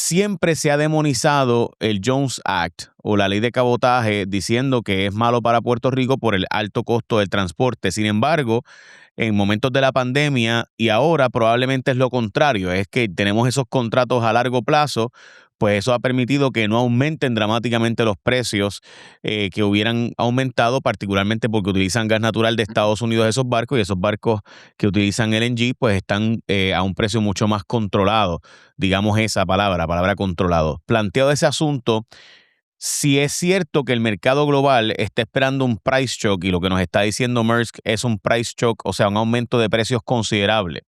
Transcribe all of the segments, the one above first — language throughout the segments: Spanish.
siempre se ha demonizado el Jones Act o la ley de cabotaje diciendo que es malo para Puerto Rico por el alto costo del transporte. Sin embargo, en momentos de la pandemia y ahora probablemente es lo contrario, es que tenemos esos contratos a largo plazo, pues eso ha permitido que no aumenten dramáticamente los precios que hubieran aumentado, particularmente porque utilizan gas natural de Estados Unidos esos barcos, y esos barcos que utilizan LNG pues están a un precio mucho más controlado, digamos esa palabra controlado. Planteado ese asunto, si es cierto que el mercado global está esperando un price shock y lo que nos está diciendo Maersk es un price shock, o sea, un aumento de precios considerable.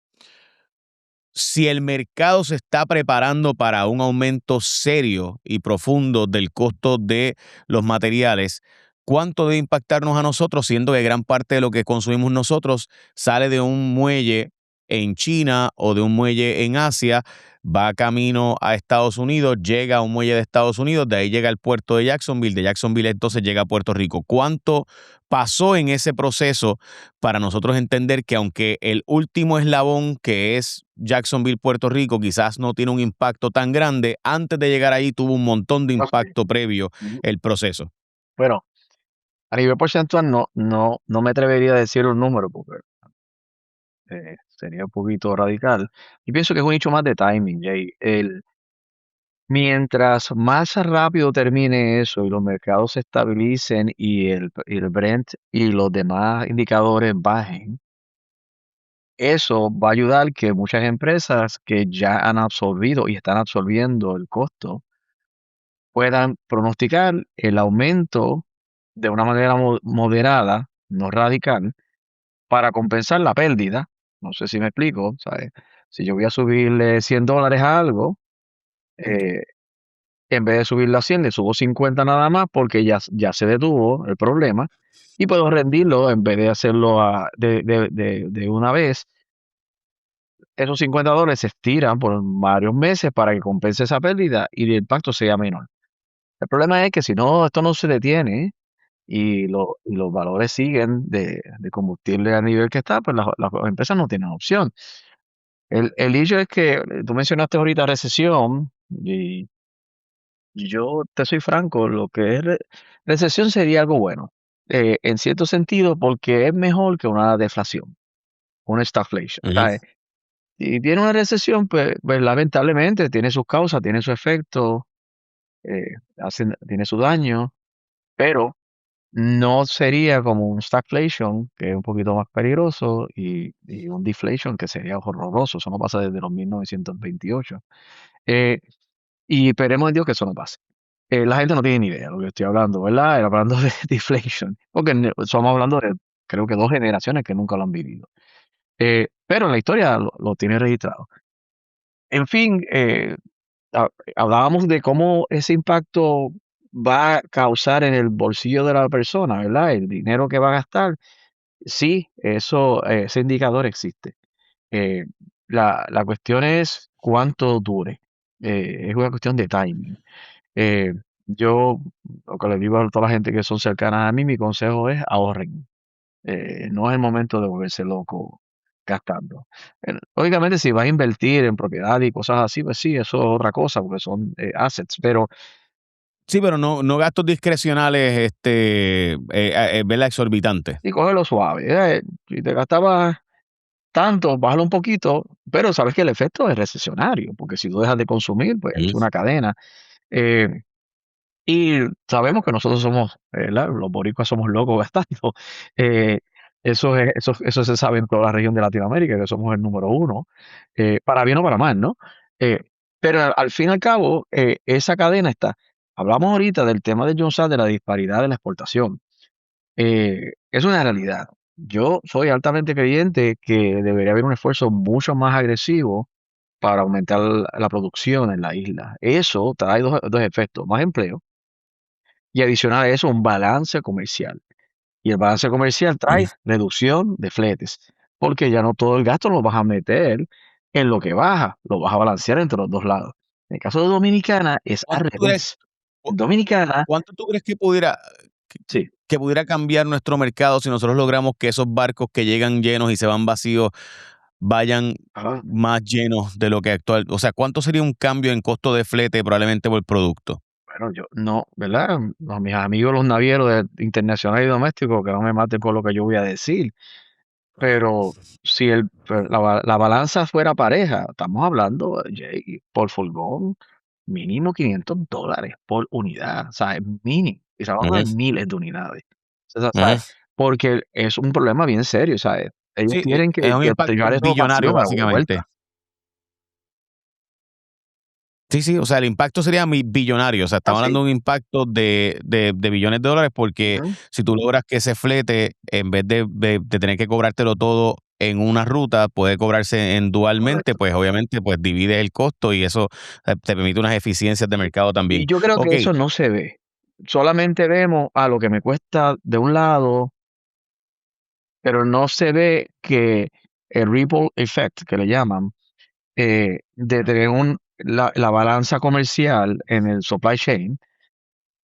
Si el mercado se está preparando para un aumento serio y profundo del costo de los materiales, ¿cuánto debe impactarnos a nosotros, siendo que gran parte de lo que consumimos nosotros sale de un muelle en China o de un muelle en Asia, va camino a Estados Unidos, llega a un muelle de Estados Unidos, de ahí llega al puerto de Jacksonville entonces llega a Puerto Rico? ¿Cuánto pasó en ese proceso para nosotros entender que aunque el último eslabón, que es Jacksonville, Puerto Rico, quizás no tiene un impacto tan grande, antes de llegar ahí tuvo un montón de Ok. impacto previo Ujú. el proceso? Bueno, a nivel porcentual no me atrevería a decir un número porque sería un poquito radical. Y pienso que es un hecho más de timing, Jay. Mientras más rápido termine eso y los mercados se estabilicen y el Brent y los demás indicadores bajen, eso va a ayudar que muchas empresas que ya han absorbido y están absorbiendo el costo puedan pronosticar el aumento de una manera moderada, no radical, para compensar la pérdida. No sé si me explico, ¿sabes? Si yo voy a subirle $100 a algo, eh, en vez de subirle a 100, le subo 50 nada más porque ya se detuvo el problema y puedo rendirlo en vez de hacerlo de una vez. Esos $50 se estiran por varios meses para que compense esa pérdida y el impacto sea menor. El problema es que si no, esto no se detiene y los valores siguen de combustible a nivel que está, pues las empresas no tienen opción. El hecho es que tú mencionaste ahorita recesión y yo te soy franco, lo que es recesión sería algo bueno, en cierto sentido, porque es mejor que una deflación, una stagflation. Ujú. ¿Sabes? Si tiene una recesión, pues lamentablemente tiene sus causas, tiene su efecto, tiene su daño, pero no sería como un stagflation, que es un poquito más peligroso, y un deflation, que sería horroroso. Eso no pasa desde los 1928. Eh, y esperemos en Dios que eso no pase. La gente no tiene ni idea de lo que estoy hablando, ¿verdad? Hablando de deflation, porque estamos hablando de, creo que 2 generaciones que nunca lo han vivido. Pero en la historia lo tiene registrado. En fin, ha hablábamos de cómo ese impacto va a causar en el bolsillo de la persona, ¿verdad? El dinero que va a gastar. Sí, eso, ese indicador existe. Eh, la cuestión es cuánto dure. Es una cuestión de timing. Eh, yo, lo que le digo a toda la gente que son cercanas a mí, mi consejo es ahorren. No es el momento de volverse loco gastando. Lógicamente, si vas a invertir en propiedad y cosas así, pues sí, eso es otra cosa, porque son assets, pero Sí, pero no gastos discrecionales, ¿verdad? Exorbitantes. sí, cógelo suave. Si te gastabas tanto, bájalo un poquito, pero sabes que el efecto es recesionario, porque si tú dejas de consumir, pues es Ujú. una cadena. Eh, y sabemos que nosotros somos, ¿verdad? Los boricuas somos locos gastando. Eh, eso se sabe en toda la región de Latinoamérica, que somos el número uno, para bien o para mal, ¿no? Eh, pero al fin y al cabo, esa cadena está. Hablamos ahorita del tema de Johnson, de la disparidad de la exportación. Es una realidad. Yo soy altamente creyente que debería haber un esfuerzo mucho más agresivo para aumentar la producción en la isla. Eso trae dos efectos: más empleo y, adicional a eso, un balance comercial. Y el balance comercial trae Ujú. reducción de fletes, porque ya no todo el gasto lo vas a meter en lo que baja, lo vas a balancear entre los dos lados. En el caso de Dominicana es al ¿Cuánto tú crees, revés. En Dominicana, cuánto tú crees que pudiera, que, sí. que pudiera cambiar nuestro mercado si nosotros logramos que esos barcos que llegan llenos y se van vacíos vayan Ajá. más llenos de lo que actual, o sea, ¿cuánto sería un cambio en costo de flete probablemente por producto? Bueno, yo no, ¿verdad? A mis amigos los navieros internacionales y domésticos, que no me maten por lo que yo voy a decir, pero si la balanza fuera pareja, estamos hablando, Jay, por furgón, mínimo $500 por unidad, ¿sabes? Mínimo. Y estamos hablando de Ujú, miles de unidades. O sea, ¿sabes? ujú. Porque es un problema bien serio, ¿sabes? Ellos Sí, tienen es un que impacto llevar esos billonario, vacíos a la básicamente. vuelta. Sí, sí, o sea, el impacto sería billonario, o sea, estamos Así. hablando de un impacto de billones de dólares, porque Ujú. si tú logras que ese flete, en vez de tener que cobrártelo todo en una ruta, puede cobrarse en dualmente, Correcto. pues obviamente, pues divides el costo y eso te permite unas eficiencias de Sí. mercado también. Y yo creo que Okey, eso no se ve. Solamente vemos a lo que me cuesta de un lado, pero no se ve que el ripple effect, que le llaman, de tener la balanza comercial en el supply chain,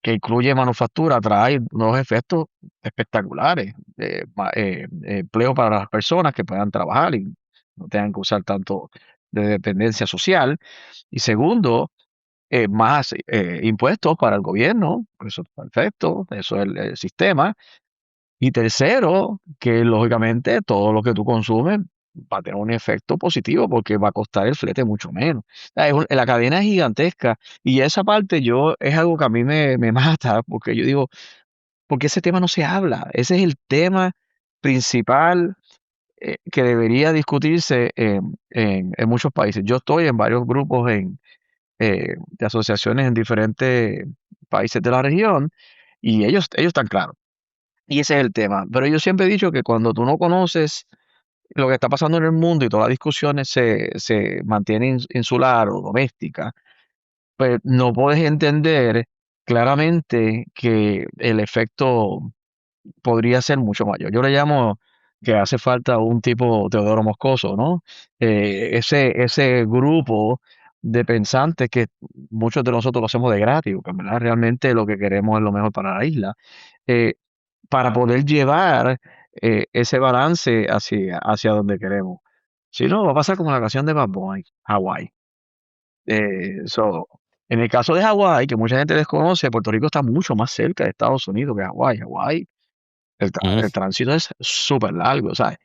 que incluye manufactura, trae unos efectos espectaculares, empleo para las personas que puedan trabajar y no tengan que usar tanto de dependencia social. Y segundo, más impuestos para el gobierno, pues eso es perfecto, eso es el sistema. Y tercero, que lógicamente todo lo que tú consumes va a tener un efecto positivo porque va a costar el flete mucho menos. La cadena es gigantesca y esa parte yo es algo que a mí me mata porque yo digo, ¿por qué ese tema no se habla? Ese es el tema principal que debería discutirse en muchos países. Yo estoy en varios grupos de asociaciones en diferentes países de la región y ellos están claros. Y ese es el tema. Pero yo siempre he dicho que cuando tú no conoces lo que está pasando en el mundo y todas las discusiones se mantienen insular o doméstica, pues no puedes entender claramente que el efecto podría ser mucho mayor. Yo le llamo que hace falta un tipo Teodoro Moscoso, ¿no? Ese grupo de pensantes que muchos de nosotros lo hacemos de gratis, porque en verdad realmente lo que queremos es lo mejor para la isla, eh, para poder llevar ese balance hacia donde queremos. Si no, va a pasar como la canción de Bad Bunny, Hawái. En el caso de Hawái, que mucha gente desconoce, Puerto Rico está mucho más cerca de Estados Unidos que Hawái. Hawái ujú, el tránsito es súper largo, ¿sabes?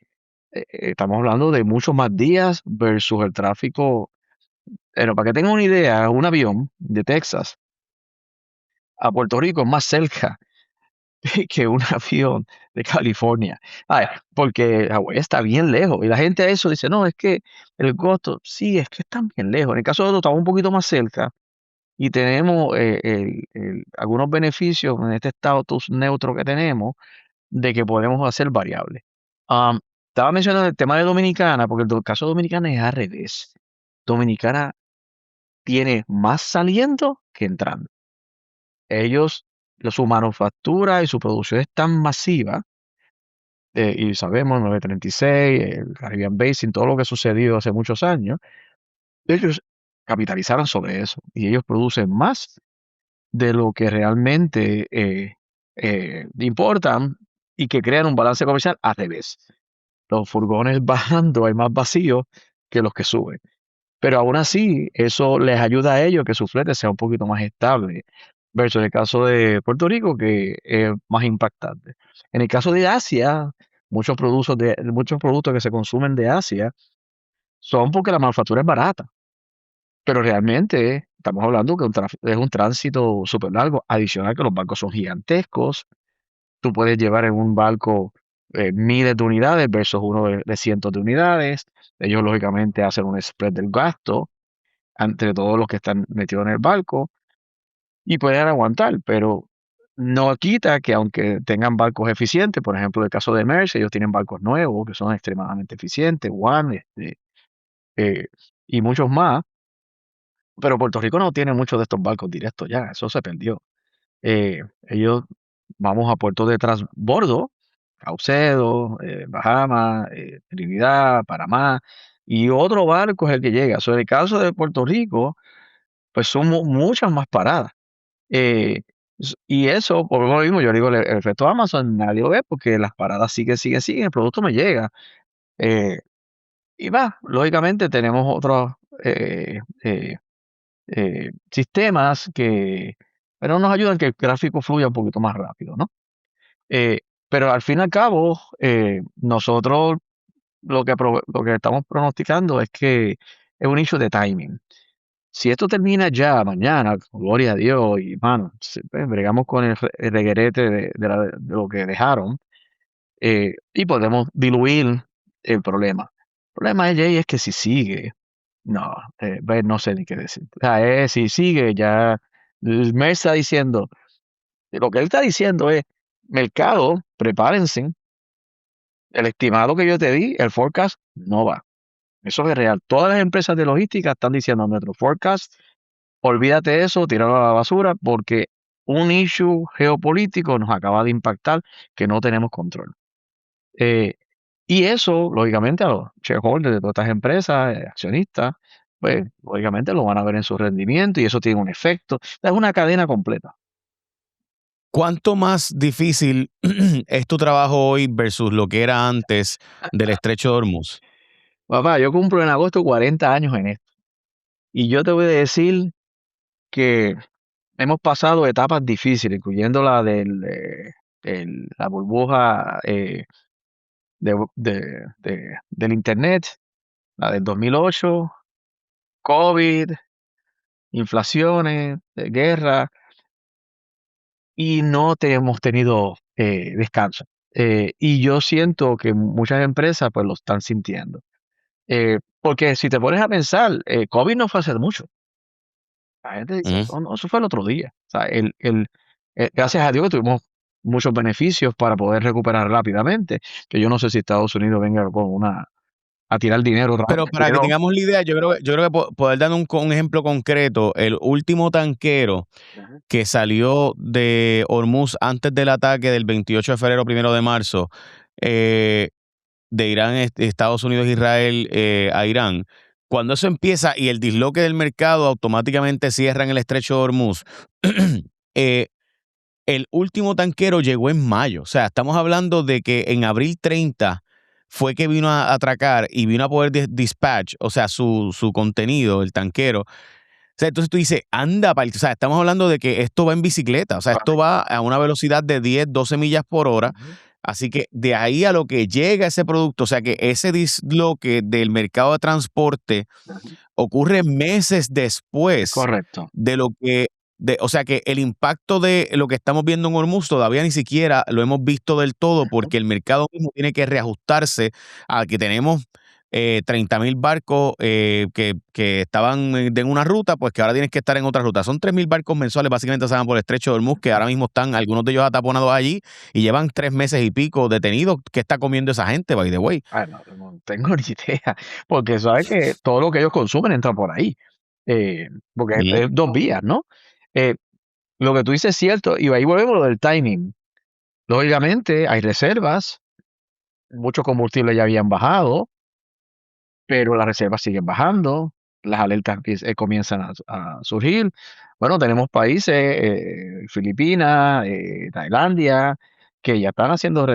Estamos hablando de muchos más días versus el tráfico. Pero para que tengan una idea, un avión de Texas a Puerto Rico es más cerca que un avión de California. Porque Hawái está bien lejos. Y la gente a eso dice, no, es que el costo, sí, es que están bien lejos. En el caso de nosotros estamos un poquito más cerca y tenemos algunos beneficios en este estatus neutro que tenemos de que podemos hacer variables. Am, Estaba mencionando el tema de Dominicana, porque el caso de Dominicana es al revés. Dominicana tiene más saliendo que entrando. Ellos, su manufactura y su producción es tan masiva, y sabemos, 936, el Caribbean Basin, todo lo que ha sucedido hace muchos años, ellos capitalizaron sobre eso y ellos producen más de lo que realmente importan y que crean un balance comercial al revés. Los furgones bajando hay más vacíos que los que suben. Pero aún así, eso les ayuda a ellos que su flete sea un poquito más estable, versus el caso de Puerto Rico, que es más impactante. En el caso de Asia, muchos productos que se consumen de Asia son porque la manufactura es barata, pero realmente estamos hablando que es un tránsito súper largo, adicional que los barcos son gigantescos. Tú puedes llevar en un barco miles de unidades versus uno de cientos de unidades. Ellos lógicamente hacen un spread del gasto entre todos los que están metidos en el barco y pueden aguantar, pero no quita que aunque tengan barcos eficientes, por ejemplo, el caso de Maersk, ellos tienen barcos nuevos que son extremadamente eficientes, One, eh, y muchos más, pero Puerto Rico no tiene muchos de estos barcos directos ya, eso se perdió. Ellos vamos a puertos de transbordo, Caucedo, Bahamas, Trinidad, Panamá, y otro barco es el que llega. Sobre el caso de Puerto Rico, pues son muchas más paradas. Eh, y eso, por lo mismo, yo digo, el efecto Amazon nadie lo ve porque las paradas siguen, siguen, siguen, el producto me llega. Eh, Y va, lógicamente tenemos otros sistemas que pero nos ayudan que el gráfico fluya un poquito más rápido, ¿no? Eh, pero al fin y al cabo, nosotros lo que estamos pronosticando es que es un issue de timing. Si esto termina ya mañana, gloria a Dios, y mano, pues, bregamos con el reguerete de lo que dejaron, y podemos diluir el problema. El problema de Jay es que si sigue, no, pues, no sé ni qué decir. O sea, si sigue, ya me está diciendo, lo que él está diciendo es, mercado, prepárense, el estimado que yo te di, el forecast, no va. Eso es real. Todas las empresas de logística están diciendo nuestro forecast, olvídate de eso, tíralo a la basura, porque un issue geopolítico nos acaba de impactar que no tenemos control. Eh, y eso, lógicamente, a los shareholders de todas estas empresas, accionistas, pues, lógicamente lo van a ver en su rendimiento y eso tiene un efecto. Es una cadena completa. ¿Cuánto más difícil es tu trabajo hoy versus lo que era antes del estrecho de Hormuz? Papá, yo cumplo en agosto 40 años en esto. Y yo te voy a decir que hemos pasado etapas difíciles, incluyendo la la burbuja del Internet, la del 2008, COVID, inflaciones, guerra, y no hemos tenido descanso. Y yo siento que muchas empresas pues lo están sintiendo. Porque si te pones a pensar, COVID no fue hace mucho. La gente dice, Ujú. oh, no, eso fue el otro día. O sea, gracias a Dios que tuvimos muchos beneficios para poder recuperar rápidamente, que yo no sé si Estados Unidos venga con a tirar dinero Pero para que dinero. tengamos la idea, yo creo que poder dar un ejemplo concreto, el último tanquero Ujú, que salió de Hormuz antes del ataque del 28 de febrero, 1 de marzo, eh, de Irán, Estados Unidos, Israel, a Irán. Cuando eso empieza y el disloque del mercado automáticamente cierra en el estrecho de Hormuz, eh, el último tanquero llegó en mayo. O sea, estamos hablando de que en abril 30 fue que vino a atracar y vino a poder dispatch, o sea, su contenido, el tanquero. O sea, entonces tú dices, anda, o sea, estamos hablando de que esto va en bicicleta, o sea, esto correcto. va a una velocidad de 10, 12 millas por hora. Ujú, Así que de ahí a lo que llega ese producto, o sea, que ese disloque del mercado de transporte ujú. ocurre meses Es después correcto. de lo que o sea, que el impacto de lo que estamos viendo en Hormuz todavía ni siquiera lo hemos visto del todo, Ujú, porque el mercado mismo tiene que reajustarse a que tenemos 30,000 barcos que estaban en una ruta, pues que ahora tienes que estar en otra ruta. Son 3,000 barcos mensuales, básicamente se van por el estrecho de Hormuz, que ujú. ahora mismo están algunos de ellos ataponados allí y llevan 3 meses y pico detenidos. ¿Qué está comiendo esa gente, by the way? Ah, no tengo ni idea, porque sabes que todo lo que ellos consumen entra por ahí, porque Ujú. es 2 vías, ¿no? Eh, lo que tú dices es cierto, y ahí volvemos a lo del timing. Lógicamente, hay reservas, muchos combustibles ya habían bajado, pero las reservas siguen bajando, las alertas comienzan a surgir. Bueno, tenemos países, Filipinas, Tailandia, que ya están haciendo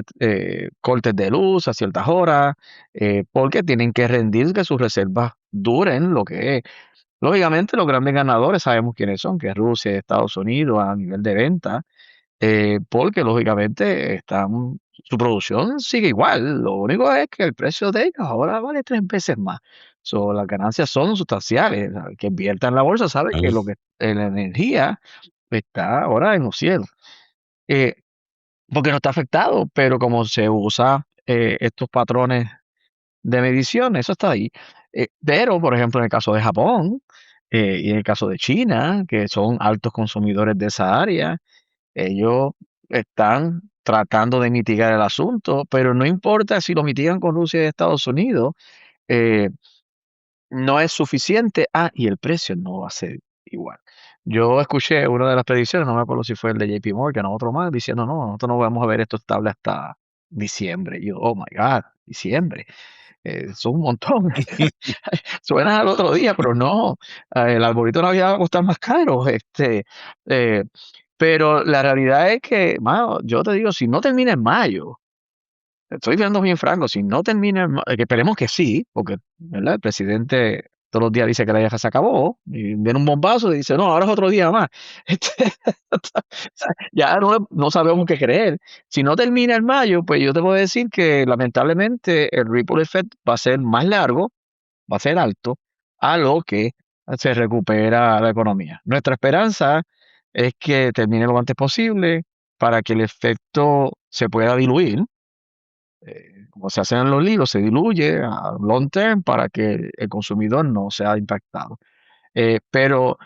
cortes de luz a ciertas horas, porque tienen que rendir que sus reservas duren lo que es. Lógicamente, los grandes ganadores sabemos quiénes son, que es Rusia y Estados Unidos a nivel de venta, porque lógicamente su producción sigue igual, lo único es que el precio de ellos ahora vale 3 veces más. So, las ganancias son sustanciales, el que invierta en la bolsa sabe que lo que la energía está ahora en los cielos, eh, porque no está afectado, pero como se usa, estos patrones de medición, eso está ahí. Pero, por ejemplo, en el caso de Japón, y en el caso de China, que son altos consumidores de esa área, ellos están tratando de mitigar el asunto, pero no importa si lo mitigan con Rusia y Estados Unidos, eh, no es suficiente. Ah, y el precio no va a ser igual. Yo escuché una de las predicciones, no me acuerdo si fue el de JP Morgan o otro más, diciendo, no, nosotros no vamos a ver esto estable hasta diciembre. Y yo, oh my God, diciembre, son un montón. Suena al otro día, pero no, el arbolito de Navidad va a costar más caro. Eh, pero la realidad es que, mano, yo te digo, si no termina en mayo, estoy siendo bien franco, si no termina, que esperemos que sí, porque, ¿verdad? El presidente todos los días dice que la guerra se acabó, y viene un bombazo y dice, no, ahora es otro día más. Este, ya no sabemos qué creer. Si no termina en mayo, pues yo te puedo decir que lamentablemente el ripple effect va a ser más largo, va a ser alto, a lo que se recupera la economía. Nuestra esperanza es que termine lo antes posible para que el efecto se pueda diluir, como se hacen en los libros, se diluye a long term para que el consumidor no sea impactado. Pero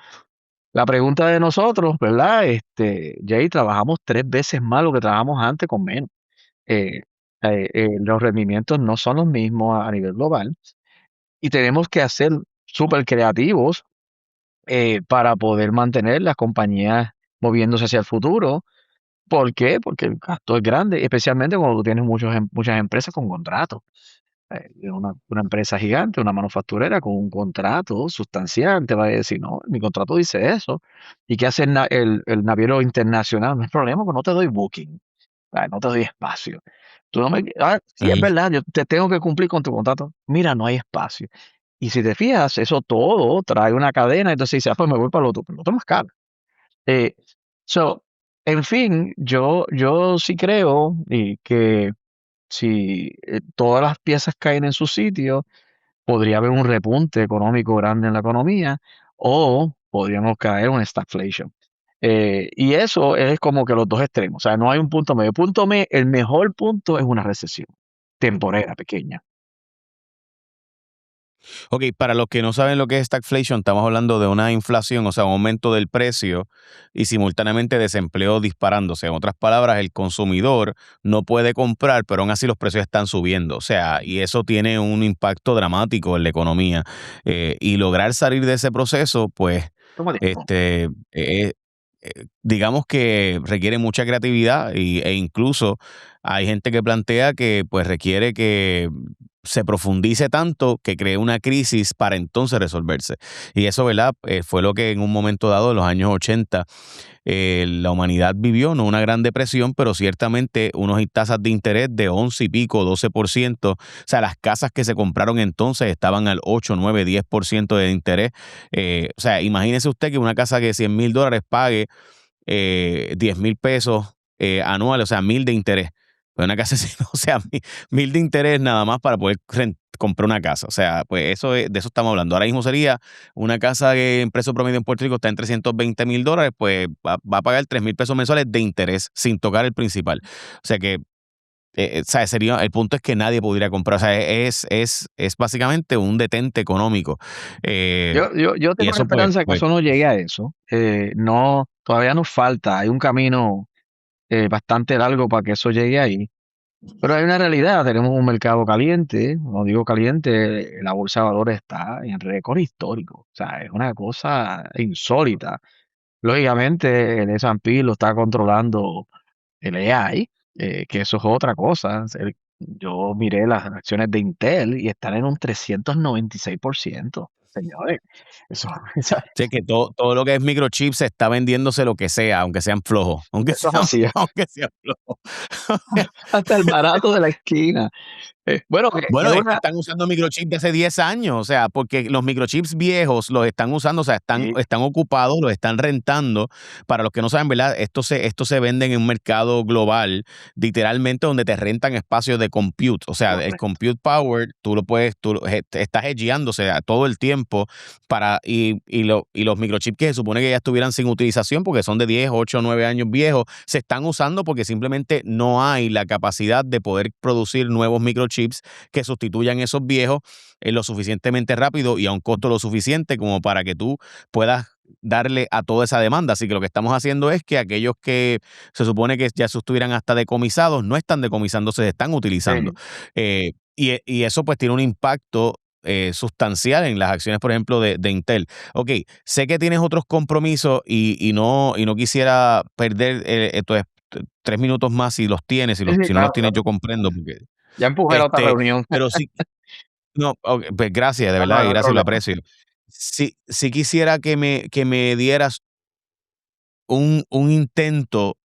la pregunta de nosotros, ¿verdad? Jay, trabajamos 3 veces más lo que trabajamos antes con menos. Eh, los rendimientos no son los mismos a nivel global y tenemos que ser súper creativos para poder mantener las compañías moviéndose hacia el futuro. ¿Por qué? Porque el gasto es grande, especialmente cuando tú tienes muchas empresas con contratos. Una empresa gigante, una manufacturera con un contrato sustancial, te va a decir, no, mi contrato dice eso. ¿Y qué hace el naviero internacional? No hay problema, pues no te doy booking, no te doy espacio. Tú no me, sí, es Ujú. verdad, yo te tengo que cumplir con tu contrato. Mira, no hay espacio. Y si te fijas, eso todo trae una cadena, entonces dice, pues me voy para lo otro más caro. Eh, so, en fin, yo sí creo y que si todas las piezas caen en su sitio, podría haber un repunte económico grande en la economía o podríamos caer en una stagflation. Y eso es como que los dos extremos, o sea, no hay un punto medio. El mejor punto es una recesión temporera, pequeña. Ok, para los que no saben lo que es stagflation, estamos hablando de una inflación, o sea, un aumento del precio y simultáneamente desempleo disparándose. En otras palabras, el consumidor no puede comprar, pero aún así los precios están subiendo. O sea, y eso tiene un impacto dramático en la economía. Y lograr salir de ese proceso, pues, Toma tiempo. este, digamos que requiere mucha creatividad e incluso hay gente que plantea que pues requiere que se profundice tanto que cree una crisis para entonces resolverse. Y eso, ¿verdad? Fue lo que en un momento dado, en los años 80, la humanidad vivió, no una gran depresión, pero ciertamente unos tasas de interés de 11 y pico, 12%. O sea, las casas que se compraron entonces estaban al 8, 9, 10% de interés. O sea, imagínese usted que una casa de $100,000 pague 10,000 pesos anuales, o sea, 1,000 de interés. Pues una casa así, o sea, 1,000 de interés nada más para poder comprar una casa. O sea, pues de eso estamos hablando. Ahora mismo sería una casa que en precio promedio en Puerto Rico está en $320,000, pues va a pagar 3,000 pesos mensuales de interés sin tocar el principal. O sea que, ¿sabes? El punto es que nadie pudiera comprar. O sea, es básicamente un detente económico. Eh, Yo y tengo la eso, pues, esperanza que pues, eso no llegue a eso. No, todavía nos falta, hay un camino bastante largo para que eso llegue ahí. Pero hay una realidad, tenemos un mercado caliente, no digo caliente, la bolsa de valores está en récord histórico, o sea, es una cosa insólita. Lógicamente, el S&P lo está controlando el AI, que eso es otra cosa. Yo miré las acciones de Intel y están en un 396%. Señores, eso, sí, que todo lo que es microchips está vendiéndose lo que sea, aunque sean flojos, aunque eso es sean, así, aunque sean flojos. hasta el barato de la esquina. Bueno, que es Bueno, es que una... están usando microchips de hace 10 años, o sea, porque los microchips viejos los están usando, o sea, Sí, están ocupados, los están rentando. Para los que no saben, ¿verdad? Esto se vende en un mercado global, literalmente donde te rentan espacios de compute. O sea, el correcto. compute power, te estás hedgeando, o sea, todo el tiempo y los microchips que se supone que ya estuvieran sin utilización porque son de 10, 8, 9 años viejos, se están usando porque simplemente no hay la capacidad de poder producir nuevos microchips que sustituyan esos viejos lo suficientemente rápido y a un costo lo suficiente como para que tú puedas darle a toda esa demanda. Así que lo que estamos haciendo es que aquellos que se supone que ya se estuvieran hasta decomisados, no están decomisándose, se están utilizando. Sí, Y eso pues tiene un impacto sustancial en las acciones, por ejemplo, de Intel. Ok, sé que tienes otros compromisos y no quisiera perder 3 minutos más si los tienes, sí, sí, si no los claro, tienes claro. yo comprendo, porque Ya empujé la otra reunión. pero sí, no, pues gracias, de No, no, verdad, y no hay gracias, lo problema. aprecio. Sí quisiera que me dieras un intento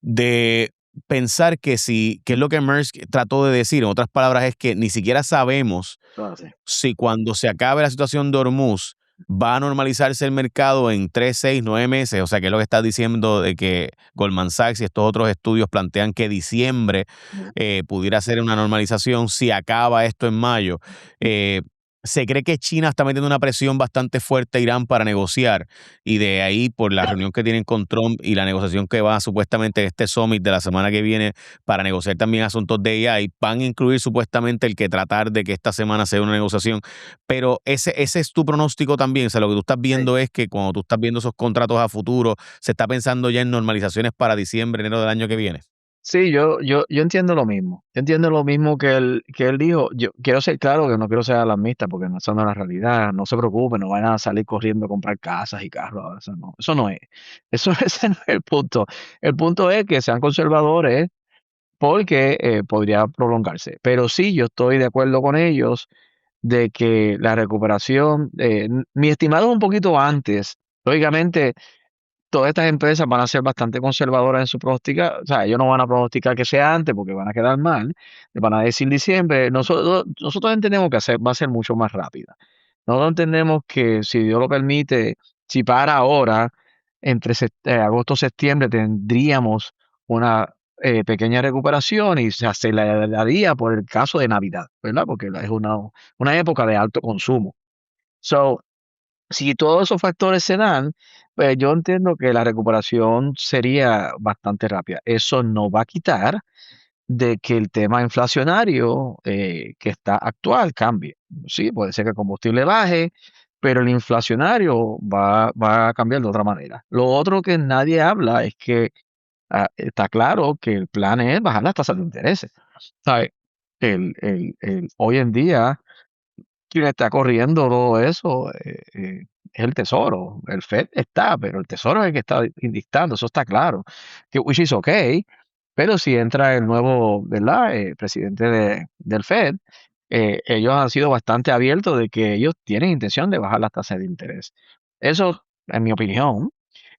de pensar que que es lo que Maersk trató de decir, en otras palabras, es que ni siquiera sabemos Ah, sí. si cuando se acabe la situación de Hormuz va a normalizarse el mercado en 3, 6, 9 meses, o sea, que es lo que está diciendo de que Goldman Sachs y estos otros estudios plantean que diciembre pudiera ser una normalización si acaba esto en mayo. Eh, se cree que China está metiendo una presión bastante fuerte a Irán para negociar y de ahí por la reunión que tienen con Trump y la negociación que va supuestamente en este summit de la semana que viene para negociar también asuntos de AI, van a incluir supuestamente el que tratar de que esta semana sea una negociación, pero ese es tu pronóstico también, o sea, lo que tú estás Sí. viendo es que cuando tú estás viendo esos contratos a futuro, se está pensando ya en normalizaciones para diciembre, enero del año que viene. Sí, yo entiendo lo mismo. Yo entiendo lo mismo que él dijo. Yo quiero ser claro que no quiero ser alarmista porque no, eso no es la realidad. No se preocupen, no van a salir corriendo a comprar casas y carros. Eso no es. Eso, ese no es el punto. El punto es que sean conservadores porque podría prolongarse. Pero sí, yo estoy de acuerdo con ellos de que la recuperación, mi estimado es un poquito antes. Lógicamente, todas estas empresas van a ser bastante conservadoras en su pronóstica, o sea, ellos no van a pronosticar que sea antes porque van a quedar mal, le van a decir diciembre, nosotros entendemos que va a ser mucho más rápida. Nosotros entendemos que si Dios lo permite, si para ahora, entre agosto y septiembre tendríamos una pequeña recuperación y se aceleraría por el caso de Navidad, ¿verdad? Porque es una época de alto consumo. So, si todos esos factores se dan, pues yo entiendo que la recuperación sería bastante rápida. Eso no va a quitar de que el tema inflacionario que está actual cambie. Sí, puede ser que el combustible baje, pero el inflacionario va a cambiar de otra manera. Lo otro que nadie habla es que está claro que el plan es bajar las tasas de interés. ¿Sabe? Hoy en día quien está corriendo todo eso es el Tesoro. El Fed está, pero el Tesoro es el que está dictando, eso está claro. Que, which is okay, pero si entra el nuevo, ¿verdad? Presidente del Fed, ellos han sido bastante abiertos de que ellos tienen intención de bajar las tasas de interés. Eso, en mi opinión,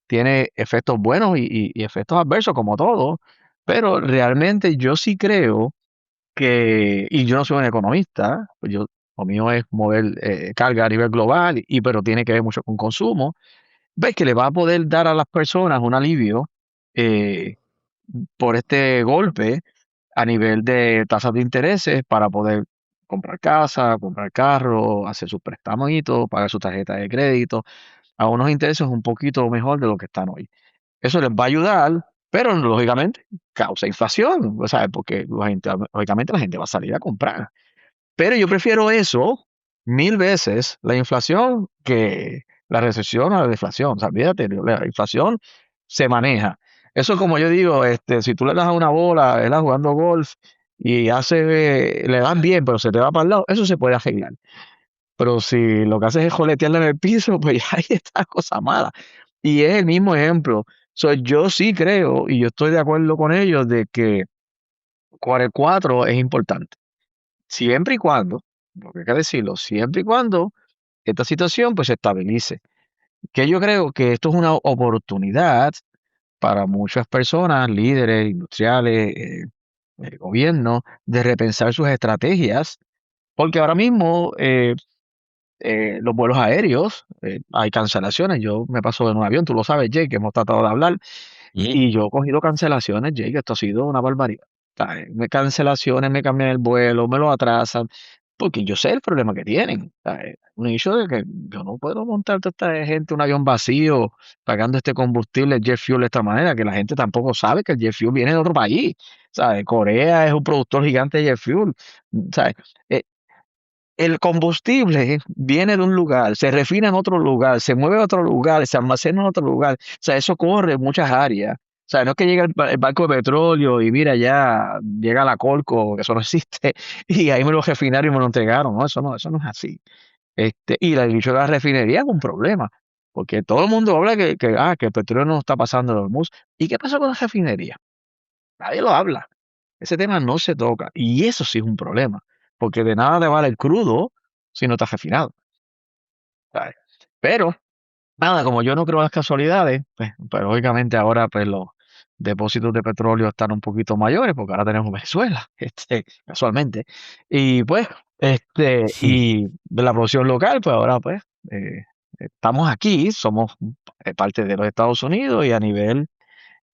tiene efectos buenos y efectos adversos como todo, pero realmente yo sí creo y yo no soy un economista, pues lo mío es mover carga a nivel global, pero tiene que ver mucho con consumo, ves que le va a poder dar a las personas un alivio eh, por este golpe a nivel de tasas de intereses para poder comprar casa, comprar carro, hacer sus préstamos, pagar su tarjeta de crédito a unos intereses un poquito mejor de lo que están hoy. Eso les va a ayudar, pero lógicamente causa inflación, o sea, porque lógicamente la gente va a salir a comprar. Pero yo prefiero eso 1000 veces, la inflación, que la recesión o la deflación. O sea, olvídate, la inflación se maneja. Eso como yo digo, si tú le das a una bola, ¿verdad? Jugando golf y le dan bien, pero se te va para el lado, eso se puede arreglar. Pero si lo que haces es joletearle en el piso, pues ya ahí está la cosa mala. Y es el mismo ejemplo. Yo sí creo, y yo estoy de acuerdo con ellos, de que quarter 4 es importante. Siempre y cuando, porque hay que decirlo, siempre y cuando esta situación pues se estabilice. Que yo creo que esto es una oportunidad para muchas personas, líderes, industriales, gobiernos, de repensar sus estrategias, porque ahora mismo los vuelos aéreos, hay cancelaciones. Yo me paso en un avión, tú lo sabes, Jake, que hemos tratado de hablar, Ujú. y yo he cogido cancelaciones, Jake, esto ha sido una barbaridad. ¿Sabes? Cancelaciones, me cambian el vuelo, me lo atrasan, porque yo sé el problema que tienen. ¿Sabes? Un hecho de que yo no puedo montar toda esta gente un avión vacío pagando este combustible jet fuel de esta manera, que la gente tampoco sabe que el jet fuel viene de otro país. ¿Sabes? Corea es un productor gigante de jet fuel. ¿Sabes? Eh, el combustible viene de un lugar, se refina en otro lugar, se mueve a otro lugar, se almacena en otro lugar. O sea, eso corre en muchas áreas. O sea, no es que llega el barco de petróleo y mira, ya llega la Colco, que eso no existe, y ahí me lo refinaron y me lo entregaron. No, eso no es así. Y la dicho de la refinería es un problema, porque todo el mundo habla que el petróleo no está pasando de Hormuz. ¿Y qué pasó con la refinería? Nadie lo habla. Ese tema no se toca. Y eso sí es un problema, porque de nada te vale el crudo si no está refinado. ¿Sabes? Pero, nada, como yo no creo en las casualidades, pues lógicamente ahora pues depósitos de petróleo están un poquito mayores, porque ahora tenemos Venezuela, casualmente. Y pues, y de la producción local, pues ahora pues, estamos aquí, somos parte de los Estados Unidos y a nivel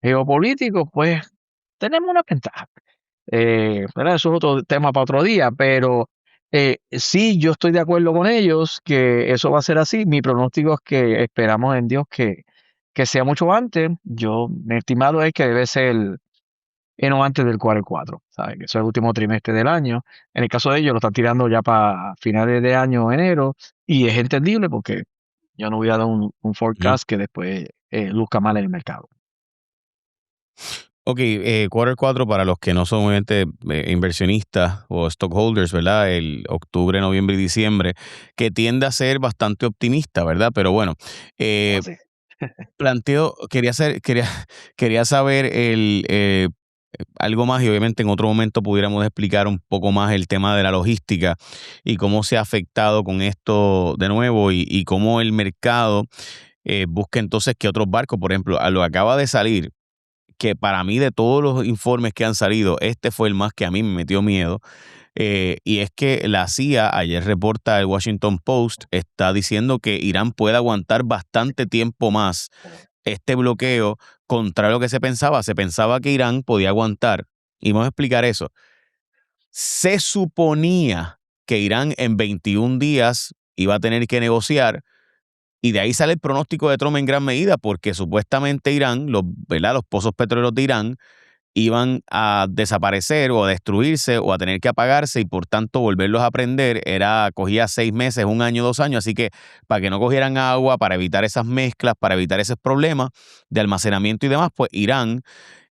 geopolítico, pues tenemos una ventaja. ¿Verdad? Eso es otro tema para otro día, pero sí, yo estoy de acuerdo con ellos que eso va a ser así. Mi pronóstico es que esperamos en Dios que sea mucho antes. Mi estimado es que debe ser no antes del cuarto 4, ¿sabes? Que eso es el último trimestre del año. En el caso de ellos, lo están tirando ya para finales de año, enero, y es entendible porque yo no voy a dar un forecast que después luzca mal en el mercado. Ok, quarter 4 para los que no son obviamente inversionistas o stockholders, ¿verdad? El octubre, noviembre y diciembre, que tiende a ser bastante optimista, ¿verdad? Pero bueno, Oh, eh, sí. quería saber algo más y obviamente en otro momento pudiéramos explicar un poco más el tema de la logística y cómo se ha afectado con esto de nuevo y cómo el mercado busca entonces que otros barcos, por ejemplo, a lo que acaba de salir, que para mí de todos los informes que han salido, este fue el más que a mí me metió miedo. Y es que la CIA, ayer reporta el Washington Post, está diciendo que Irán puede aguantar bastante tiempo más este bloqueo, contrario a lo que se pensaba. Se pensaba que Irán podía aguantar, y vamos a explicar eso. Se suponía que Irán en 21 días iba a tener que negociar y de ahí sale el pronóstico de Trump en gran medida, porque supuestamente Irán, ¿verdad? Los pozos petroleros de Irán iban a desaparecer o a destruirse o a tener que apagarse y por tanto volverlos a prender cogía 6 meses, un año, 2 años, así que para que no cogieran agua, para evitar esas mezclas, para evitar esos problemas de almacenamiento y demás, pues Irán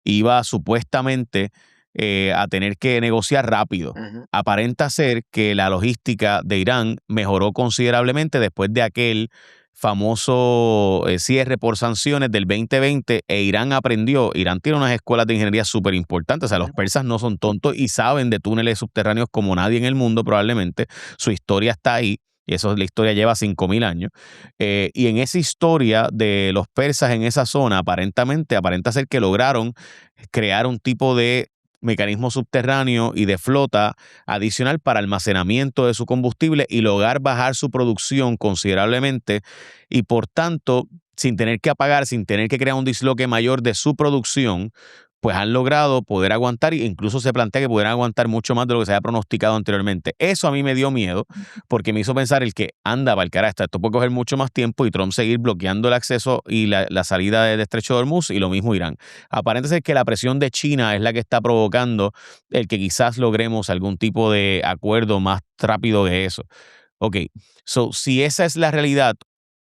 iba supuestamente a tener que negociar rápido. Ujú. Aparenta ser que la logística de Irán mejoró considerablemente después de aquel famoso cierre por sanciones del 2020 Irán aprendió. Irán tiene unas escuelas de ingeniería súper importantes, o sea, los Ujú. persas no son tontos y saben de túneles subterráneos como nadie en el mundo probablemente. Su historia está ahí. Y eso, la historia lleva 5.000 años. Y en esa historia de los persas en esa zona, aparenta ser que lograron crear un tipo de mecanismo subterráneo y de flota adicional para almacenamiento de su combustible y lograr bajar su producción considerablemente y por tanto, sin tener que apagar, sin tener que crear un disloque mayor de su producción, pues han logrado poder aguantar e incluso se plantea que pudieran aguantar mucho más de lo que se había pronosticado anteriormente. Eso a mí me dio miedo porque me hizo pensar el que anda, el cara, esto puede coger mucho más tiempo y Trump seguir bloqueando el acceso y la salida del estrecho de Hormuz y lo mismo Irán. Aparente ser que la presión de China es la que está provocando el que quizás logremos algún tipo de acuerdo más rápido que eso. Ok, so si esa es la realidad,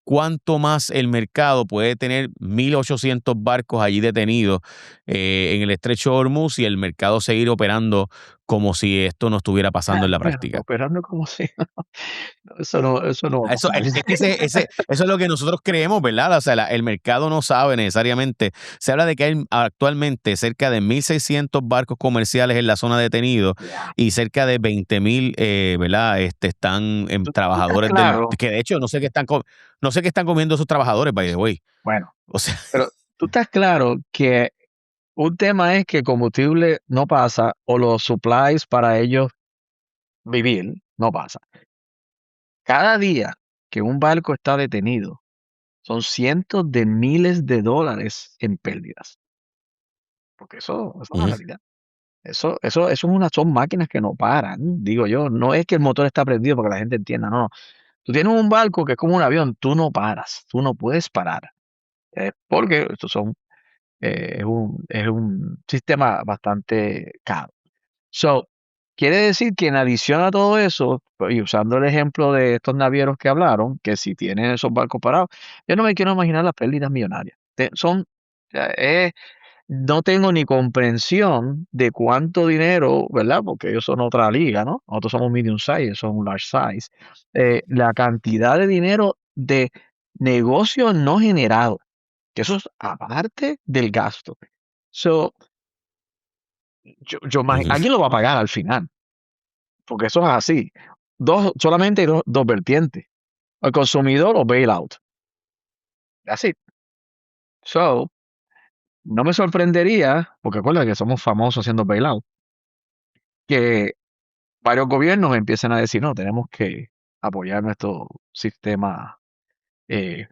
¿cuánto más el mercado puede tener 1.800 barcos allí detenidos en el estrecho de Hormuz y el mercado seguir operando como si esto no estuviera pasando en la Bueno, práctica? operando como si eso no va a Eso, pasar. es que eso es lo que nosotros creemos, ¿verdad? O sea, el mercado no sabe necesariamente. Se habla de que hay actualmente cerca de 1.600 barcos comerciales en la zona detenidos Ya. y cerca de 20.000, ¿verdad? Están Tú estás trabajadores claro, que de hecho no sé qué están comiendo esos trabajadores, by the way. bueno, O sea, pero tú estás claro que un tema es que el combustible no pasa o los supplies para ellos vivir no pasa. Cada día que un barco está detenido son cientos de miles de dólares en pérdidas, porque eso es una ujú, realidad. Eso es son máquinas que no paran, digo yo. No es que el motor está prendido para que la gente entienda, no. Tú tienes un barco que es como un avión, tú no paras, tú no puedes parar, porque estos son, es un sistema bastante caro. So, quiere decir que en adición a todo eso, y usando el ejemplo de estos navieros que hablaron, que si tienen esos barcos parados, yo no me quiero imaginar las pérdidas millonarias. No tengo ni comprensión de cuánto dinero, ¿verdad? Porque ellos son otra liga, ¿no? Nosotros somos medium size, ellos son un large size. La cantidad de dinero de negocio no generado, que eso es aparte del gasto. So, ujú. ¿alguien lo va a pagar al final? Porque eso es así. Solamente hay dos vertientes, el consumidor o bailout. Así. So, no me sorprendería, porque acuérdate que somos famosos haciendo bailout, que varios gobiernos empiecen a decir, no, tenemos que apoyar nuestro sistema eh,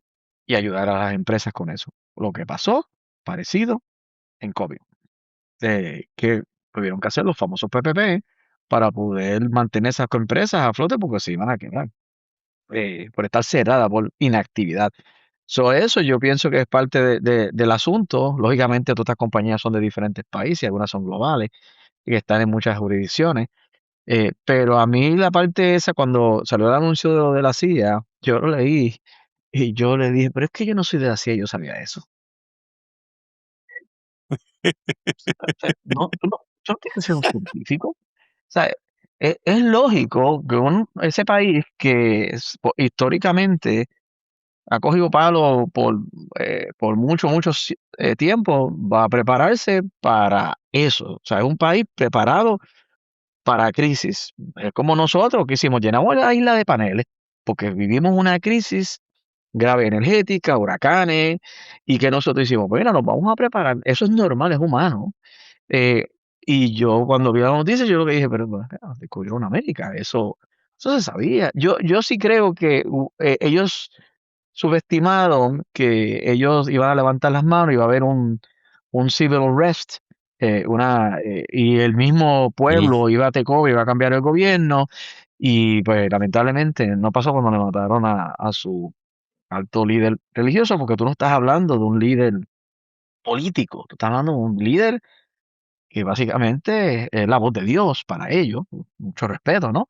y ayudar a las empresas con eso. Lo que pasó, parecido en COVID, que tuvieron que hacer los famosos PPP para poder mantener esas empresas a flote porque se iban a quebrar por estar cerrada, por inactividad. Eso yo pienso que es parte del asunto. Lógicamente, todas estas compañías son de diferentes países, algunas son globales y están en muchas jurisdicciones. Pero a mí la parte esa, cuando salió el anuncio de lo de la CIA, yo lo leí y yo le dije, pero es que yo no soy de la CIA, yo sabía eso. O sea, no, tú no tienes que ser un científico. O sea, es lógico que ese país que históricamente ha cogido palo por mucho tiempo, va a prepararse para eso. O sea, es un país preparado para crisis. Es como nosotros que hicimos, llenamos la isla de paneles, porque vivimos una crisis grave energética, huracanes, y que nosotros hicimos, bueno, nos vamos a preparar. Eso es normal, es humano. Eh, y yo cuando vi la noticia, yo lo que dije, pero bueno, descubrieron América, eso se sabía. Yo sí creo que ellos subestimaron que ellos iban a levantar las manos, iba a haber un civil unrest, y el mismo Ujú. pueblo iba a take over, iba a cambiar el gobierno, y pues lamentablemente no pasó cuando le mataron a su alto líder religioso, porque tú no estás hablando de un líder político, tú estás hablando de un líder que básicamente es la voz de Dios para ellos, mucho respeto, ¿no?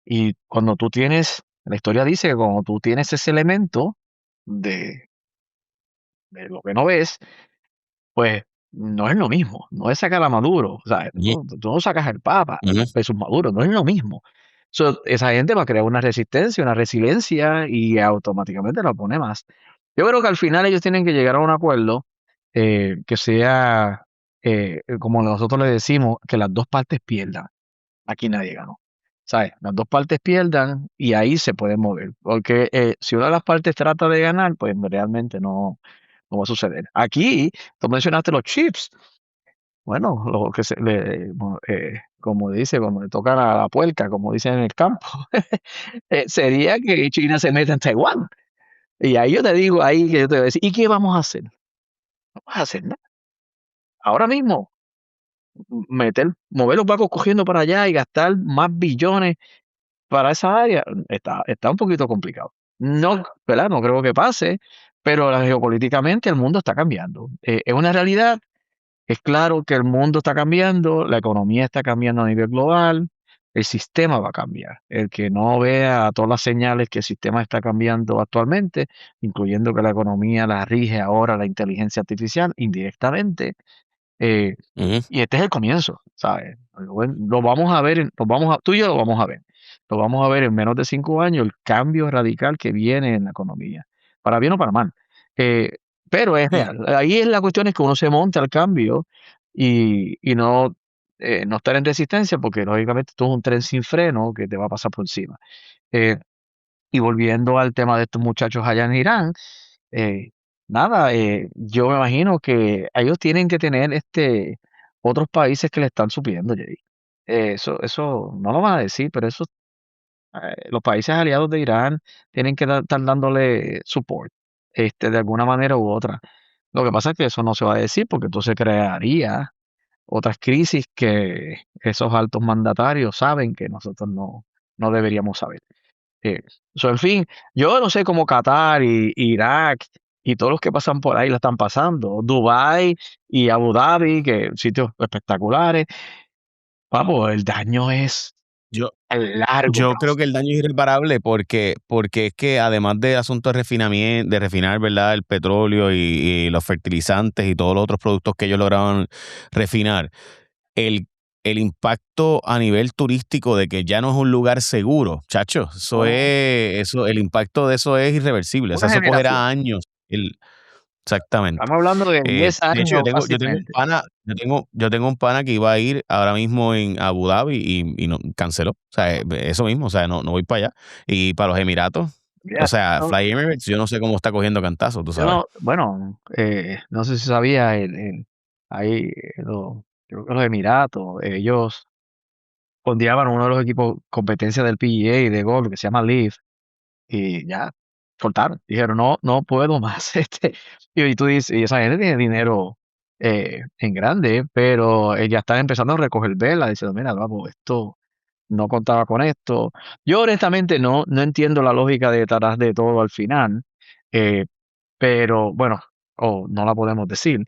Y cuando tú tienes, la historia dice que cuando tú tienes ese elemento de, de lo que no ves, pues no es lo mismo, no es sacar a Maduro, o sea, Ujú. tú no sacas al Papa Ujú. versus Maduro, no es lo mismo. Esa gente va a crear una resistencia, una resiliencia y automáticamente la pone más. Yo creo que al final ellos tienen que llegar a un acuerdo que sea, como nosotros le decimos, que las dos partes pierdan. Aquí nadie ganó. ¿Sabes? Las dos partes pierdan y ahí se puede mover. Porque si una de las partes trata de ganar, pues realmente no va a suceder. Aquí, tú mencionaste los chips. Bueno, lo que como dice, cuando le toca la puerca, como dicen en el campo, sería que China se meta en Taiwán. Y ahí yo te digo, ahí que yo te voy a decir, ¿y qué vamos a hacer? No vamos a hacer nada. Ahora mismo, mover los barcos cogiendo para allá y gastar más billones para esa área está un poquito complicado. No, ¿verdad? No creo que pase, pero geopolíticamente el mundo está cambiando. Es una realidad. Es claro que el mundo está cambiando, la economía está cambiando a nivel global, el sistema va a cambiar. El que no vea todas las señales que el sistema está cambiando actualmente, incluyendo que la economía la rige ahora la inteligencia artificial indirectamente, eh, Ujú. y este es el comienzo, ¿sabes? Lo vamos a ver, tú y yo lo vamos a ver. Lo vamos a ver en menos de 5 años, el cambio radical que viene en la economía, para bien o para mal. Eh, pero es Sí. real. Ahí es la cuestión es que uno se monte al cambio y no estar en resistencia, porque lógicamente esto es un tren sin freno que te va a pasar por encima. Eh, y volviendo al tema de estos muchachos allá en Irán, eh, nada, yo me imagino que ellos tienen que tener otros países que le están supliendo, Jay. Eso no lo van a decir, pero los países aliados de Irán tienen que estar dándole support, de alguna manera u otra. Lo que pasa es que eso no se va a decir porque entonces crearía otras crisis que esos altos mandatarios saben que nosotros no deberíamos saber. Eh, en fin, yo no sé cómo Qatar y Irak y todos los que pasan por ahí la están pasando. Dubái y Abu Dhabi, que sitios espectaculares. Vamos, el daño es Yo, a largo yo creo plazo. que el daño es irreparable porque es que además de asuntos de refinamiento, de refinar, ¿verdad? El petróleo y los fertilizantes y todos los otros productos que ellos lograban refinar, el, el impacto a nivel turístico de que ya no es un lugar seguro, chacho, Oh, el impacto de eso es irreversible. O sea, una eso cogerá generación. años. Exactamente. Estamos hablando de 10 De hecho, años yo tengo un fácilmente. pana, yo tengo un pana que iba a ir ahora mismo en Abu Dhabi y no canceló. O sea, eso mismo, o sea, no voy para allá. Y para los Emiratos, O Mira, sea, no, Fly Emirates, yo no sé cómo está cogiendo cantazos, tú yo sabes. no, bueno, no sé si sabía, ahí, creo que los Emiratos, ellos fondeaban uno de los equipos competencia del PGA de golf que se llama LIV y ya cortaron. Dijeron, no, no puedo más. Y tú dices, y esa gente tiene dinero en grande, pero ya están empezando a recoger vela, diciendo, mira, vamos, esto no contaba con esto. Yo honestamente no entiendo la lógica detrás de todo al final, eh, pero bueno, o no la podemos decir,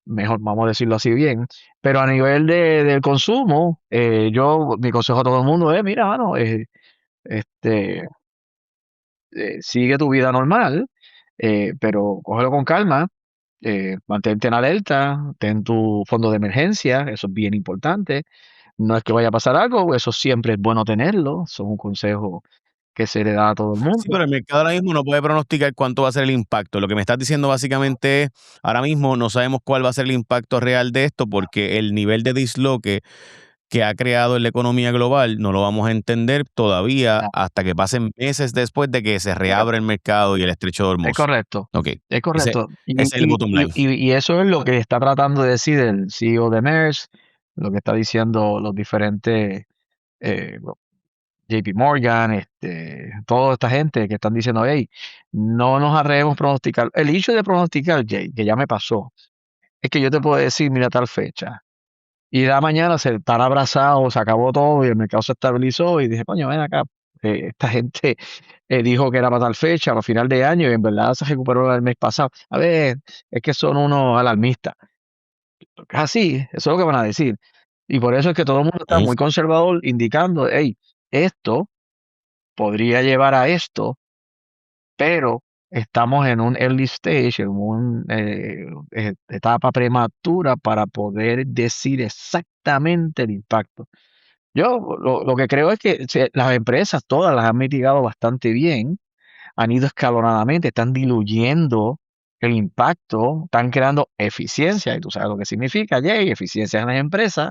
mejor vamos a decirlo así bien, pero a nivel del consumo, mi consejo a todo el mundo es, mira, mano, este, sigue tu vida normal, pero cógelo con calma, mantente en alerta, ten tu fondo de emergencia, eso es bien importante. No es que vaya a pasar algo, eso siempre es bueno tenerlo, eso es un consejo que se le da a todo el Sí, mundo. pero el mercado ahora mismo no puede pronosticar cuánto va a ser el impacto. Lo que me estás diciendo básicamente es, ahora mismo no sabemos cuál va a ser el impacto real de esto porque el nivel de disloque que ha creado en la economía global no lo vamos a entender todavía No, hasta que pasen meses después de que se reabra el mercado y el estrecho de es Hormuz. correcto, Ok, es ese, correcto. ese es el bottom line. Y eso es lo que está tratando de decir el CEO de Maersk, lo que está diciendo los diferentes bueno, JP Morgan, toda esta gente que están diciendo, hey, no nos arriesguemos a pronosticar. El hecho de pronosticar, Jay, que ya me pasó, es que yo te puedo decir, mira tal fecha. Y la mañana se están abrazados, se acabó todo y el mercado se estabilizó y dije, coño, ven acá, esta gente dijo que era para tal fecha, para final de año y en verdad se recuperó el mes pasado. A ver, es que son unos alarmistas. Es así, eso es lo que van a decir. Y por eso es que todo el mundo está Ujú. muy conservador indicando, hey, esto podría llevar a esto, pero estamos en un early stage, en una etapa prematura para poder decir exactamente el impacto. Yo lo que creo es que las empresas todas las han mitigado bastante bien, han ido escalonadamente, están diluyendo el impacto, están creando eficiencia, y tú sabes lo que significa, Jay, eficiencia en las empresas,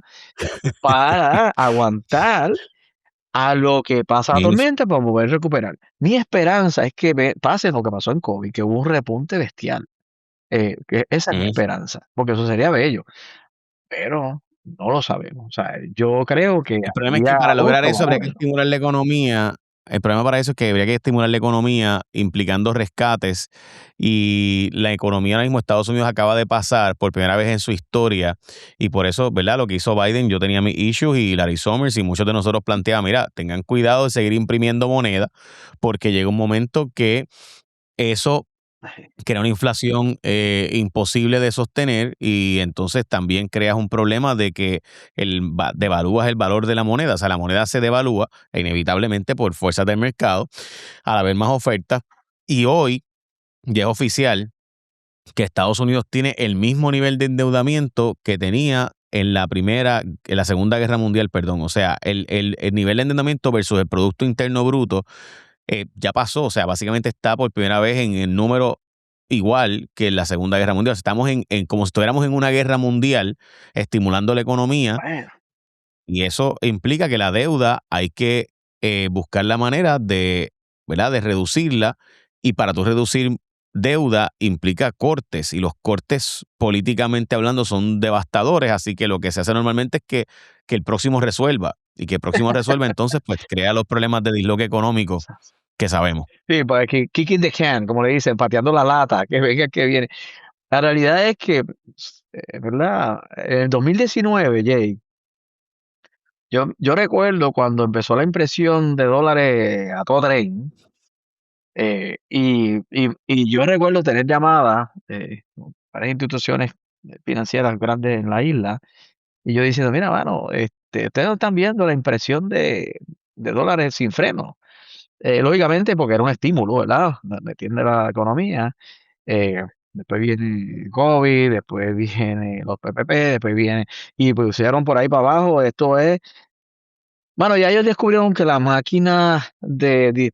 para aguantar a lo que pasa la Sí, tormenta para poder recuperar. Mi esperanza es que pase lo que pasó en COVID, que hubo un repunte bestial. Que esa es mi ujú. esperanza, porque eso sería bello, pero no lo sabemos. O sea, yo creo que El problema es aquí que a para lograr agosto eso vamos habría a que verlo. estimular la economía. El problema para eso es que habría que estimular la economía implicando rescates y la economía ahora mismo Estados Unidos acaba de pasar por primera vez en su historia y por eso, ¿verdad? Lo que hizo Biden, yo tenía mis issues y Larry Summers y muchos de nosotros planteaban, mira, tengan cuidado de seguir imprimiendo moneda porque llega un momento que eso crea una inflación imposible de sostener y entonces también creas un problema de que devalúas el valor de la moneda, o sea, la moneda se devalúa inevitablemente por fuerzas del mercado al haber más ofertas y hoy ya es oficial que Estados Unidos tiene el mismo nivel de endeudamiento que tenía en la Segunda Guerra Mundial, perdón, o sea, el nivel de endeudamiento versus el Producto Interno Bruto ya pasó, o sea, básicamente está por primera vez en el número igual que en la Segunda Guerra Mundial. O sea, estamos como si estuviéramos en una guerra mundial estimulando la economía Bueno, y eso implica que la deuda hay que buscar la manera de, ¿verdad? De reducirla y para tú reducir deuda implica cortes y los cortes políticamente hablando son devastadores, así que lo que se hace normalmente es que el próximo resuelva y que el próximo resuelva entonces pues crea los problemas de disloque económico que sabemos. sí, pues aquí, kicking the can, como le dicen, pateando la lata, que venga que viene. La realidad es que, ¿verdad? En el 2019, Jay, yo recuerdo cuando empezó la impresión de dólares a todo tren, y yo recuerdo tener llamadas con varias instituciones financieras grandes en la isla, y yo diciendo, mira, mano, ustedes no están viendo la impresión de dólares sin freno. Lógicamente, porque era un estímulo, ¿verdad? Me entiende la economía. Después viene COVID, después viene los PPP, después viene, y pusieron por ahí para abajo, esto es, bueno, ya ellos descubrieron que la máquina de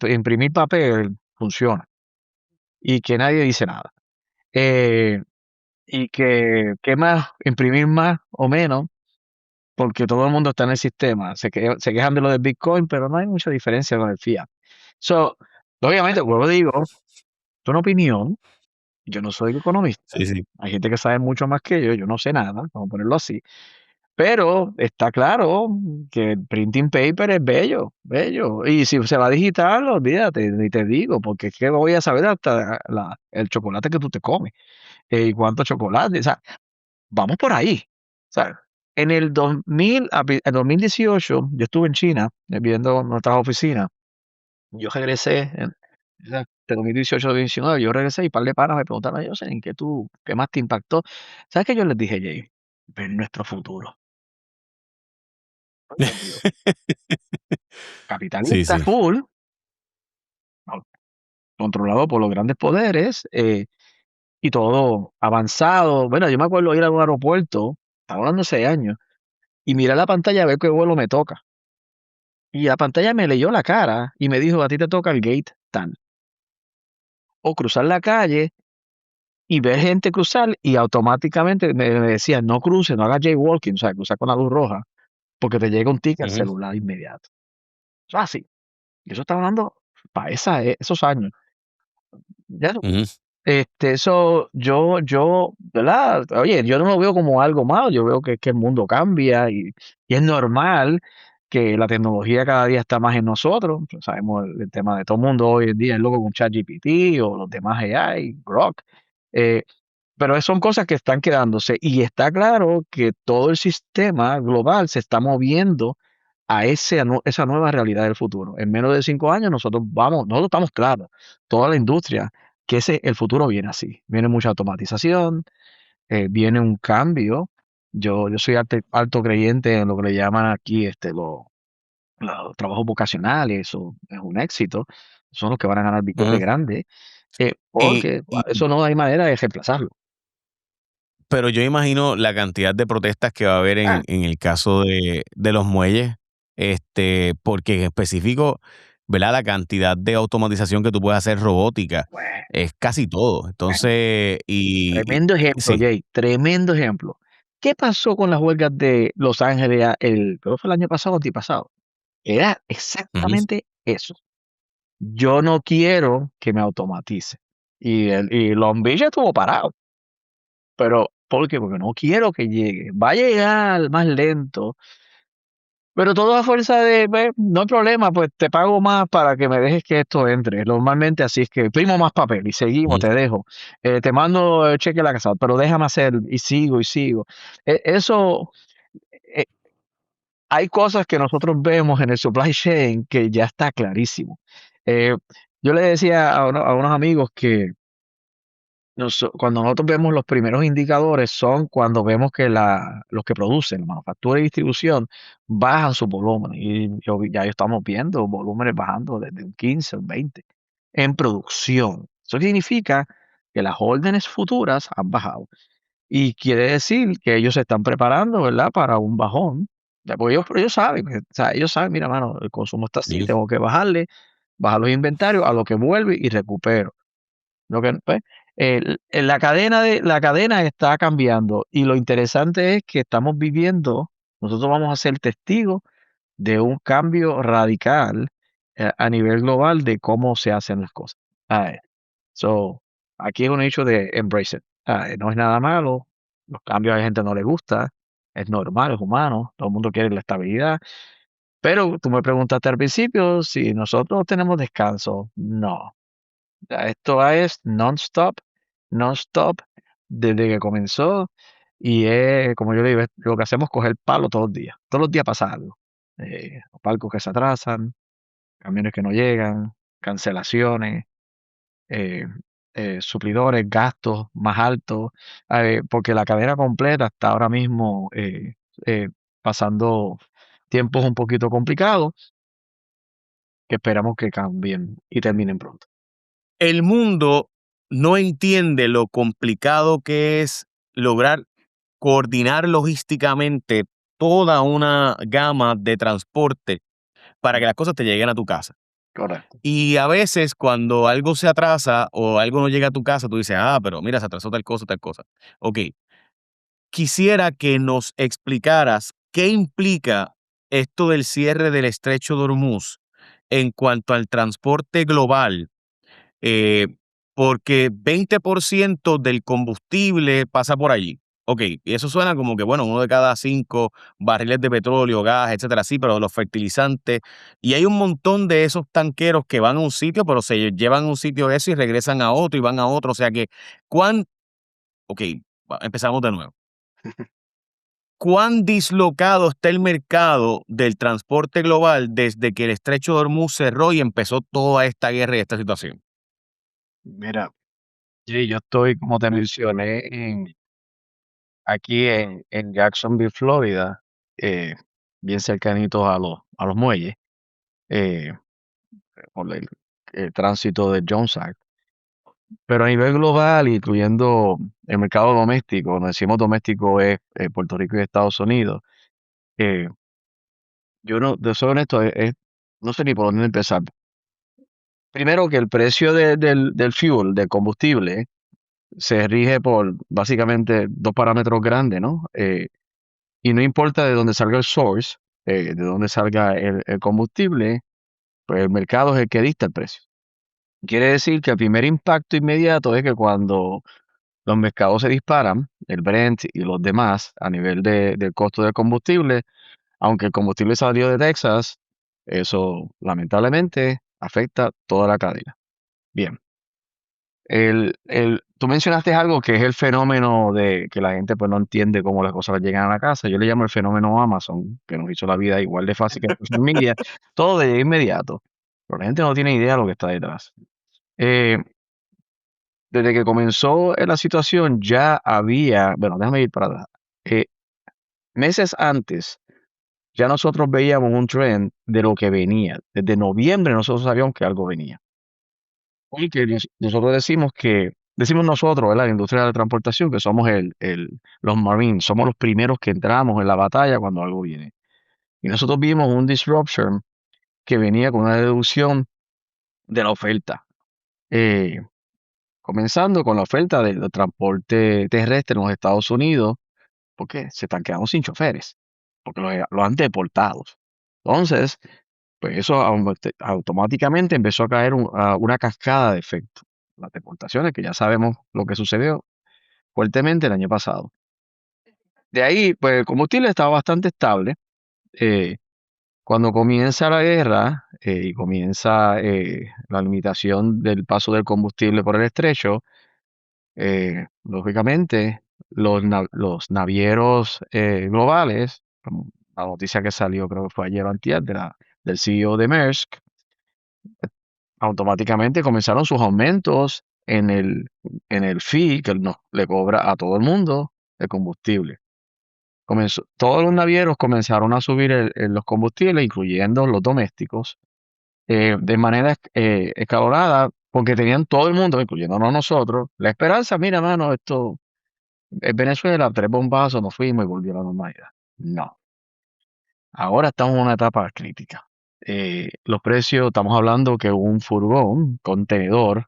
imprimir papel funciona y que nadie dice nada. Eh, y que más, imprimir más o menos, porque todo el mundo está en el sistema. Se quejan de lo del Bitcoin, pero no hay mucha diferencia con el fiat. So, Obviamente, vuelvo y digo, es una opinión, yo no soy economista, Sí, sí. hay gente que sabe mucho más que yo no sé nada, vamos a ponerlo así. Pero está claro que el printing paper es bello, bello. Y si se va digital, olvídate, ni te digo, porque es que voy a saber hasta el chocolate que tú te comes, y cuánto chocolate, o sea, vamos por ahí. O sea, en el 2000, en 2018, yo estuve en China, viendo nuestras oficinas. Yo regresé de 2018 a 2019, yo regresé y un par de panas me preguntaron, yo sé, ¿en qué más te impactó? ¿Sabes qué yo les dije, Jay? Ver nuestro futuro. Oye, les digo, Sí, capitalista sí. full, ¿no? Controlado por los grandes poderes, y todo avanzado. Bueno, yo me acuerdo ir a un aeropuerto, estaba hablando hace años, y mirar la pantalla a ver qué vuelo me toca. Y la pantalla me leyó la cara y me dijo, a ti te toca el gate tal. O cruzar la calle y ver gente cruzar y automáticamente me decía, no cruce, no haga jaywalking, o sea, cruzar con la luz roja, porque te llega un ticket al Ujú, celular inmediato. Eso es así. Y eso está hablando para esos años. Ya. ujú, Eso, ¿verdad? Oye, yo no lo veo como algo malo, yo veo que el mundo cambia y es normal que la tecnología cada día está más en nosotros. Pues sabemos el tema de todo el mundo hoy en día es loco con ChatGPT o los demás AI, Grok. eh, pero son cosas que están quedándose y está claro que todo el sistema global se está moviendo a esa nueva realidad del futuro. En menos de 5 años nosotros estamos claros, toda la industria, que el futuro viene así. Viene mucha automatización, viene un cambio. Yo soy alto creyente en lo que le llaman aquí los trabajos vocacionales, o es un éxito, son los que van a ganar billete ujú. grande, Y, porque y- eso no hay manera de reemplazarlo. pero yo imagino la cantidad de protestas que va a haber Ah, en el caso de los muelles, porque en específico, ¿verdad? La cantidad de automatización que tú puedes hacer robótica bueno, es casi todo. bueno. Entonces, Tremendo ejemplo, sí. Jay, tremendo ejemplo. ¿Qué pasó con las huelgas de Los Ángeles creo que fue el año pasado o antipasado? Era Ujú, exactamente eso. Yo no quiero que me automatice. Y Long Beach estuvo parado, pero ¿por qué? Porque no quiero que llegue. Va a llegar más lento, pero todo a fuerza de, ve, no hay problema, pues te pago más para que me dejes que esto entre. Normalmente así es que primo más papel y seguimos, ujú, te dejo. Te mando el cheque a la casa, pero déjame hacer y sigo y sigo. Eso, eh, hay cosas que nosotros vemos en el supply chain que ya está clarísimo. Eh, yo le decía a unos amigos que cuando nosotros vemos los primeros indicadores son cuando vemos que los que producen, la manufactura y distribución, bajan su volumen. Y ya estamos viendo volúmenes bajando desde un 15, un 20 en producción. Eso significa que las órdenes futuras han bajado. Y quiere decir que ellos se están preparando, ¿verdad? Para un bajón. Ya, porque ellos saben, o sea, ellos saben, mira, mano, el consumo está así, ujú, tengo que bajarle, bajar los inventarios a lo que vuelve y recupero. Lo que, pues, la cadena está cambiando y lo interesante es que estamos viviendo, nosotros vamos a ser testigos de un cambio radical, a nivel global de cómo se hacen las cosas. Ah, so, aquí es un hecho de embrace it. No es nada malo, los cambios a la gente no le gusta, es normal, es humano, todo el mundo quiere la estabilidad, pero tú me preguntaste al principio si nosotros tenemos descanso. No, esto es non-stop, non-stop, desde que comenzó. Y es, como yo le digo, lo que hacemos es coger palo todos los días pasa algo. Barcos que se atrasan, camiones que no llegan, cancelaciones, eh, suplidores, gastos más altos, porque la cadena completa está ahora mismo, eh, pasando tiempos un poquito complicados que esperamos que cambien y terminen pronto. el mundo no entiende lo complicado que es lograr coordinar logísticamente toda una gama de transporte para que las cosas te lleguen a tu casa. Correcto. Y a veces cuando algo se atrasa o algo no llega a tu casa, tú dices, pero mira, se atrasó tal cosa, tal cosa. Ok, quisiera que nos explicaras qué implica esto del cierre del estrecho de Hormuz en cuanto al transporte global, eh, porque 20% del combustible pasa por allí. Ok, y eso suena como que, bueno, uno de cada 5 barriles de petróleo, gas, etcétera, sí, pero los fertilizantes, y hay un montón de esos tanqueros que van a un sitio, pero se llevan a un sitio eso y regresan a otro y van a otro, o sea que, ¿cuán, ok, empezamos de nuevo. ¿Cuán dislocado está el mercado del transporte global desde que el Estrecho de Hormuz cerró y empezó toda esta guerra y esta situación? Mira, sí, yo estoy, como te mencioné, aquí en Jacksonville, Florida, eh, bien cercanitos a los muelles, eh, por el tránsito de Jones Act. Pero a nivel global, incluyendo el mercado doméstico, cuando decimos doméstico es Puerto Rico y Estados Unidos, eh, yo no, de ser honesto, no sé ni por dónde empezar. Primero que el precio del fuel, del combustible, se rige por básicamente dos parámetros grandes, ¿no? Y no importa de dónde salga el source, de dónde salga el combustible, pues el mercado es el que dicta el precio. Quiere decir que el primer impacto inmediato es que cuando los mercados se disparan, el Brent y los demás, a nivel del costo del combustible, aunque el combustible salió de Texas, eso lamentablemente afecta toda la cadena. Bien, tú mencionaste algo que es el fenómeno de que la gente pues no entiende cómo las cosas llegan a la casa. Yo le llamo el fenómeno Amazon, que nos hizo la vida igual de fácil que la social media, todo de inmediato. Pero la gente no tiene idea de lo que está detrás. Eh, Desde que comenzó la situación ya había, bueno, déjame ir para atrás. Eh, Meses antes ya nosotros veíamos un trend de lo que venía. Desde noviembre nosotros sabíamos que algo venía. Porque nosotros decimos nosotros, ¿verdad? La industria de la transportación, que somos los Marines, somos los primeros que entramos en la batalla cuando algo viene. Y nosotros vimos un disruption que venía con una reducción de la oferta. Eh, Comenzando con la oferta del transporte terrestre en los Estados Unidos, porque se están quedando sin choferes, porque los han deportado. Entonces, pues eso automáticamente empezó a caer a una cascada de efectos. Las deportaciones, que ya sabemos lo que sucedió fuertemente el año pasado. De ahí, pues el combustible estaba bastante estable. eh, Cuando comienza la guerra y comienza la limitación del paso del combustible por el estrecho, lógicamente los navieros globales, como la noticia que salió, creo que fue ayer o antier, del CEO de Maersk, automáticamente comenzaron sus aumentos en el fee que le cobra a todo el mundo de combustible. Todos los navieros comenzaron a subir los combustibles, incluyendo los domésticos, de manera escalonada, porque tenían todo el mundo, incluyéndonos nosotros, la esperanza, mira, mano, esto es Venezuela, 3 bombazos, nos fuimos y volvió a la normalidad. No, ahora estamos en una etapa crítica. Los precios, estamos hablando que un furgón, contenedor,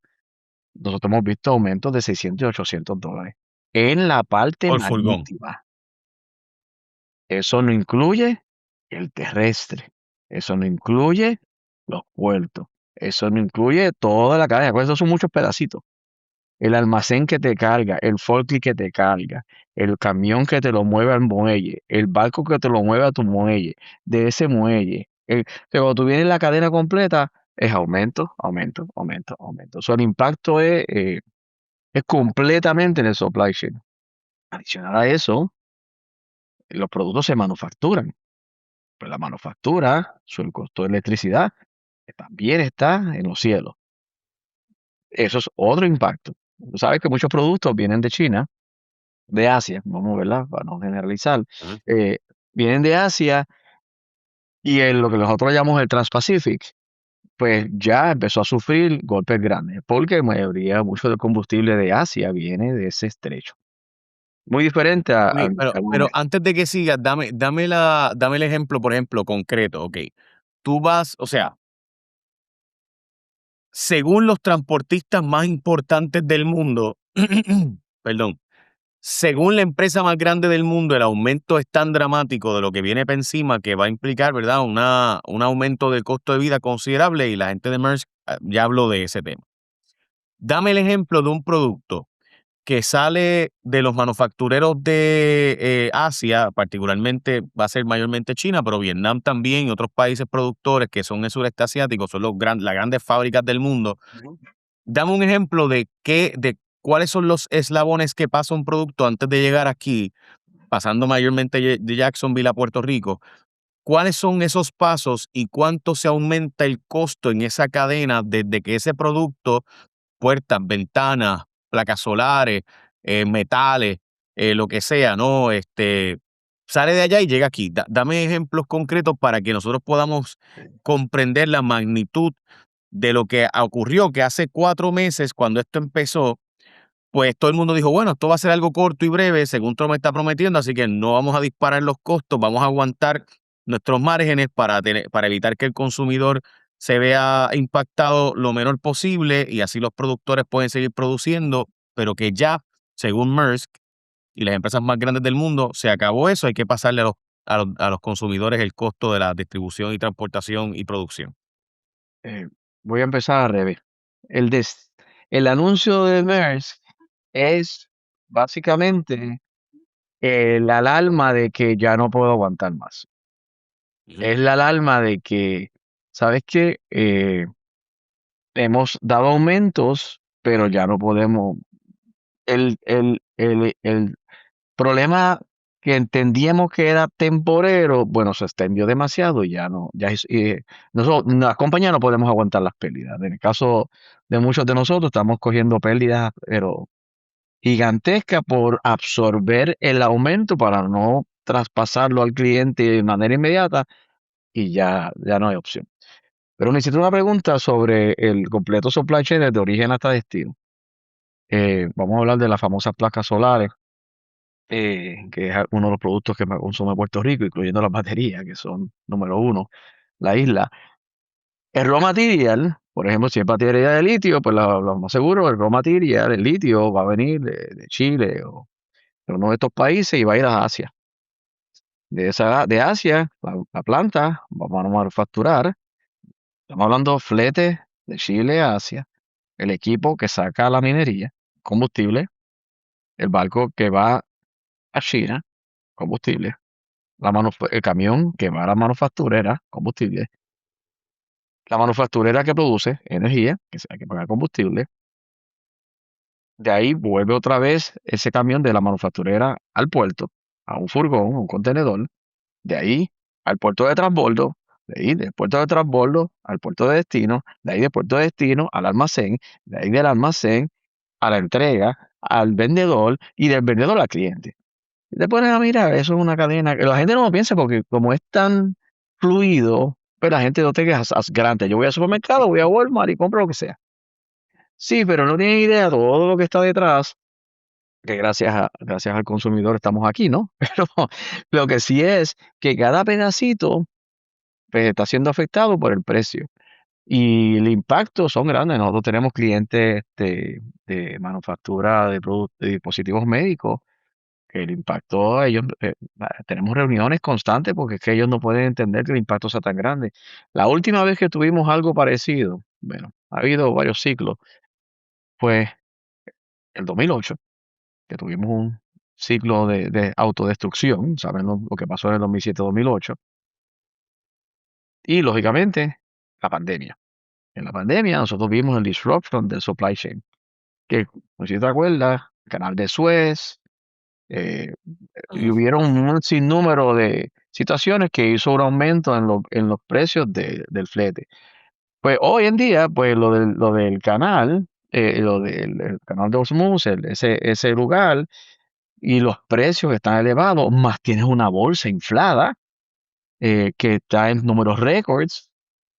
nosotros hemos visto aumentos de 600 y $800 en la parte Por furgón. marítima. Eso no incluye el terrestre, eso no incluye los puertos, eso no incluye toda la cadena, pues esos son muchos pedacitos. El almacén que te carga, el forklift que te carga, el camión que te lo mueve al muelle, el barco que te lo mueve a tu muelle, de ese muelle. Que cuando tú vienes la cadena completa, es aumento, aumento, aumento, aumento. O sea, el impacto es completamente en el supply chain. Adicional a eso, los productos se manufacturan. Pues la manufactura, el costo de electricidad, también está en los cielos. Eso es otro impacto. Tú sabes que muchos productos vienen de China, de Asia, vamos, ¿verdad? Para no generalizar, Ujú. eh, vienen de Asia y lo que nosotros llamamos el Trans-Pacific, pues ya empezó a sufrir golpes grandes, porque la mayoría, mucho del combustible de Asia viene de ese estrecho. Muy diferente Okey, al pero momento. antes de que sigas, dame el ejemplo, por ejemplo, concreto, okey. Tú vas, o sea, según los transportistas más importantes del mundo, perdón, según la empresa más grande del mundo, el aumento es tan dramático de lo que viene para encima que va a implicar, ¿verdad? Un aumento del costo de vida considerable y la gente de Maersk ya habló de ese tema. Dame el ejemplo de un producto que sale de los manufactureros de Asia, particularmente va a ser mayormente China, pero Vietnam también y otros países productores que son el sureste asiático, son las grandes fábricas del mundo. Ujú. Dame un ejemplo de cuáles son los eslabones que pasa un producto antes de llegar aquí, pasando mayormente de Jacksonville a Puerto Rico. ¿Cuáles son esos pasos y cuánto se aumenta el costo en esa cadena desde que ese producto, puertas, ventanas, placas solares, metales, lo que sea, ¿no? Sale de allá y llega aquí? Dame ejemplos concretos para que nosotros podamos comprender la magnitud de lo que ocurrió, que hace 4 meses, cuando esto empezó, pues todo el mundo dijo, bueno, esto va a ser algo corto y breve, según Trump está prometiendo, así que no vamos a disparar los costos, vamos a aguantar nuestros márgenes para evitar que el consumidor se vea impactado lo menor posible y así los productores pueden seguir produciendo, pero que ya, según Maersk y las empresas más grandes del mundo, se acabó eso, hay que pasarle a los consumidores el costo de la distribución y transportación y producción. Eh, Voy a empezar al revés. El, des- el anuncio de Maersk es básicamente la alarma de que ya no puedo aguantar más. Ujú. Es la alarma de que, ¿sabes qué? Hemos dado aumentos, pero ya no podemos. El problema que entendíamos que era temporero, bueno, se extendió demasiado y ya no, nosotros, las compañías no podemos aguantar las pérdidas. En el caso de muchos de nosotros, estamos cogiendo pérdidas, pero gigantescas por absorber el aumento para no traspasarlo al cliente de manera inmediata y ya no hay opción. Pero necesito una pregunta sobre el completo supply chain desde origen hasta destino. Vamos a hablar de las famosas placas solares, que es uno de los productos que más consume Puerto Rico, incluyendo las baterías, que son número uno, la isla. El raw material, por ejemplo, si es batería de litio, pues lo más seguro, el raw material, el litio, va a venir de Chile o de uno de estos países y va a ir a Asia. De Asia, la planta, vamos a manufacturar, estamos hablando flete de Chile a Asia, el equipo que saca la minería, combustible, el barco que va a China, combustible, el camión que va a la manufacturera, combustible, la manufacturera que produce energía, que se hay que pagar combustible, de ahí vuelve otra vez ese camión de la manufacturera al puerto, a un furgón, a un contenedor, de ahí al puerto de transbordo, de ahí del puerto de transbordo al puerto de destino, de ahí del puerto de destino al almacén, de ahí del almacén a la entrega, al vendedor y del vendedor al cliente. Y te pones a mirar, eso es una cadena que la gente no lo piensa porque como es tan fluido, pues la gente no te quejas grande. Yo voy al supermercado, voy a Walmart y compro lo que sea. Sí, pero no tienen idea todo lo que está detrás, que gracias al consumidor estamos aquí, ¿no? Pero lo que sí es que cada pedacito pues, está siendo afectado por el precio. Y el impacto son grandes. Nosotros tenemos clientes de manufactura de dispositivos médicos que el impacto a ellos, tenemos reuniones constantes porque es que ellos no pueden entender que el impacto sea tan grande. La última vez que tuvimos algo parecido, bueno, ha habido varios ciclos, fue el 2008, que tuvimos un ciclo de autodestrucción, saben lo que pasó en el 2007-2008, y lógicamente la pandemia. En la pandemia nosotros vimos el disruption del supply chain, que, no sé si te acuerdas, el canal de Suez, eh, y Ujú. hubieron un sinnúmero de situaciones que hizo un aumento en los precios del flete. Pues hoy en día, pues lo del canal, lo del el canal de Hormuz, ese lugar, y los precios están elevados, más tienes una bolsa inflada que está en números récords,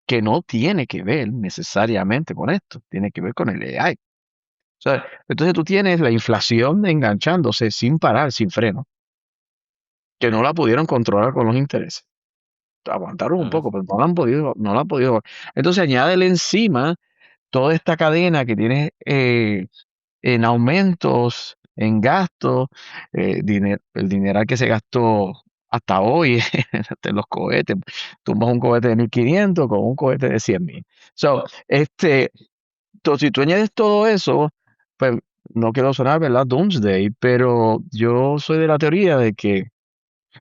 que no tiene que ver necesariamente con esto, tiene que ver con el AI. O sea, entonces tú tienes la inflación enganchándose sin parar, sin freno, que no la pudieron controlar con los intereses. Aguantaron un Ujú. poco, pero no la han podido. Entonces añádele encima toda esta cadena que tiene en aumentos en gastos, el dineral que se gastó hasta hoy en los cohetes. Tumbas un cohete de 1.500 con un cohete de 100.000. So, si tú añades todo eso, pues no quiero sonar, ¿verdad? Doomsday, pero yo soy de la teoría de que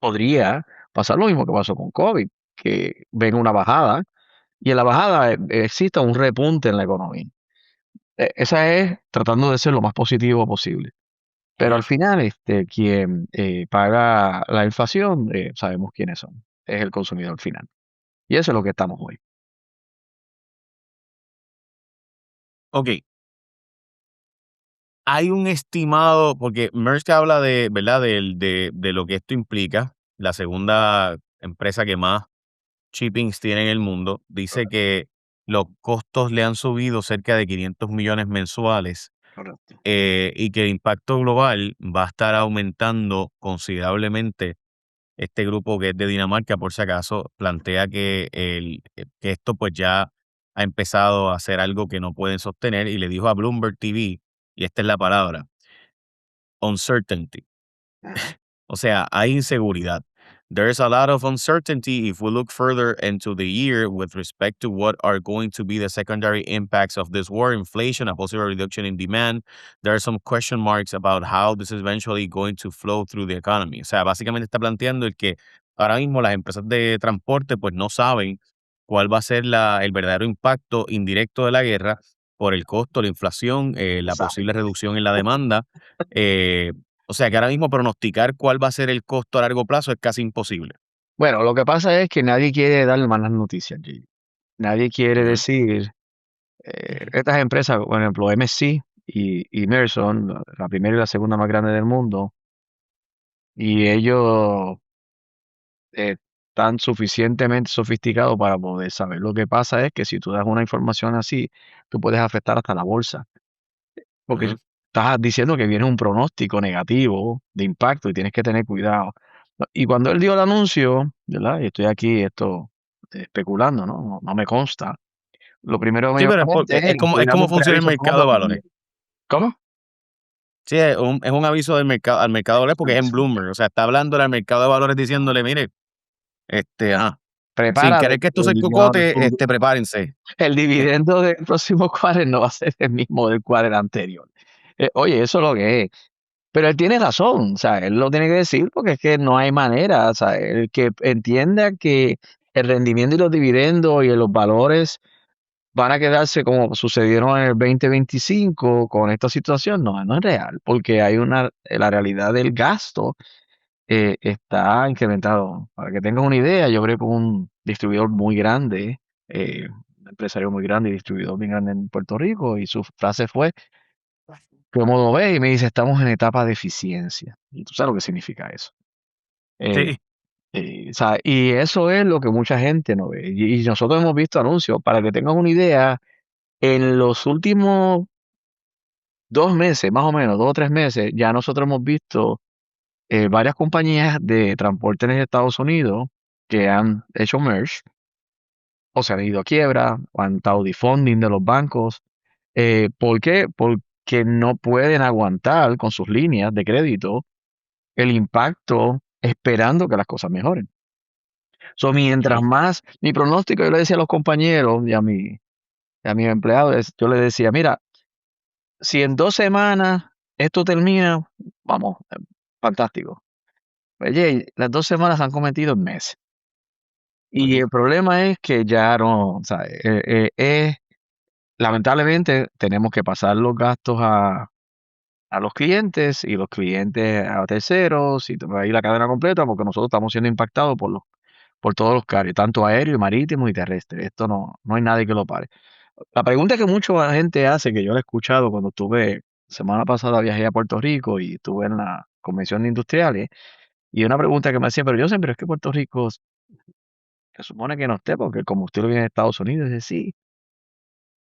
podría pasar lo mismo que pasó con COVID, que venga una bajada y en la bajada exista un repunte en la economía. Esa es tratando de ser lo más positivo posible. Pero al final, quien paga la inflación, sabemos quiénes son. Es el consumidor final. Y eso es lo que estamos hoy. Ok, hay un estimado, porque Maersk habla de, ¿verdad? De lo que esto implica. La segunda empresa que más shippings tiene en el mundo, dice Correcto, que los costos le han subido cerca de 500 millones mensuales, correcto. y que el impacto global va a estar aumentando considerablemente. Este grupo que es de Dinamarca, por si acaso, plantea que esto pues ya ha empezado a ser algo que no pueden sostener y le dijo a Bloomberg TV, y esta es la palabra, uncertainty. Ajá. O sea, hay inseguridad. There is a lot of uncertainty if we look further into the year with respect to what are going to be the secondary impacts of this war, inflation, a possible reduction in demand. There are some question marks about how this is eventually going to flow through the economy. O sea, básicamente está planteando el que ahora mismo las empresas de transporte pues no saben cuál va a ser el verdadero impacto indirecto de la guerra por el costo, la inflación, la posible Exacto. reducción en la demanda. eh, o sea, que ahora mismo pronosticar cuál va a ser el costo a largo plazo es casi imposible. Bueno, lo que pasa es que nadie quiere dar malas noticias, Gigi. Nadie quiere Ujú, decir, estas empresas, por ejemplo, MSC y Merson, la primera y la segunda más grande del mundo, y ellos están suficientemente sofisticados para poder saber. Lo que pasa es que si tú das una información así, tú puedes afectar hasta la bolsa, porque ujú. estás diciendo que viene un pronóstico negativo de impacto y tienes que tener cuidado. Y cuando él dio el anuncio, ¿verdad? Y estoy aquí especulando, ¿no? No me consta. Lo primero que me Sí, llegó pero a la mente es, es incluyamos como un funciona el preaviso a mercado de todos. valores. ¿Cómo? Sí, es un aviso del mercado, al mercado de valores porque es en Bloomberg. O sea, está hablándole al mercado de valores diciéndole, mire, sin Prepárate, querer que esto que se cocote, prepárense. el dividendo del próximo quarter no va a ser el mismo del quarter anterior. Oye, eso es lo que es. Pero él tiene razón, o sea, él lo tiene que decir porque es que no hay manera, o sea, el que entienda que el rendimiento y los dividendos y los valores van a quedarse como sucedieron en el 2025 con esta situación, no es real, porque la realidad del gasto está incrementado. Para que tengas una idea, yo creo que un distribuidor muy grande, un empresario muy grande y distribuidor bien grande en Puerto Rico, y su frase fue, ¿cómo lo ves? Y me dice, estamos en etapa de eficiencia. Y tú sabes lo que significa eso. Eh, Sí. o sea, y eso es lo que mucha gente no ve. Y nosotros hemos visto anuncios, para que tengas una idea, en los últimos 2 meses, más o menos, 2 o 3 meses, ya nosotros hemos visto varias compañías de transporte en Estados Unidos que han hecho merge o se han ido a quiebra o han estado defunding de los bancos. ¿Por qué? Porque no pueden aguantar con sus líneas de crédito el impacto esperando que las cosas mejoren. So, mientras Ujú, más, mi pronóstico, yo le decía a los compañeros y a mis empleados, yo les decía, mira, si en 2 semanas esto termina, vamos, fantástico. Oye, las 2 semanas se han cometido en meses. Y ujú. el problema es que ya no, o sea, lamentablemente tenemos que pasar los gastos a los clientes y los clientes a terceros y ahí la cadena completa porque nosotros estamos siendo impactados por todos los carriers, tanto aéreo, marítimo y terrestre. Esto no hay nadie que lo pare. La pregunta que mucha gente hace, que yo la he escuchado cuando estuve, semana pasada viajé a Puerto Rico y estuve en la convención de industriales, y una pregunta que me hacían, pero yo siempre es que Puerto Rico se supone que no esté porque el combustible viene de Estados Unidos. Y dice, sí,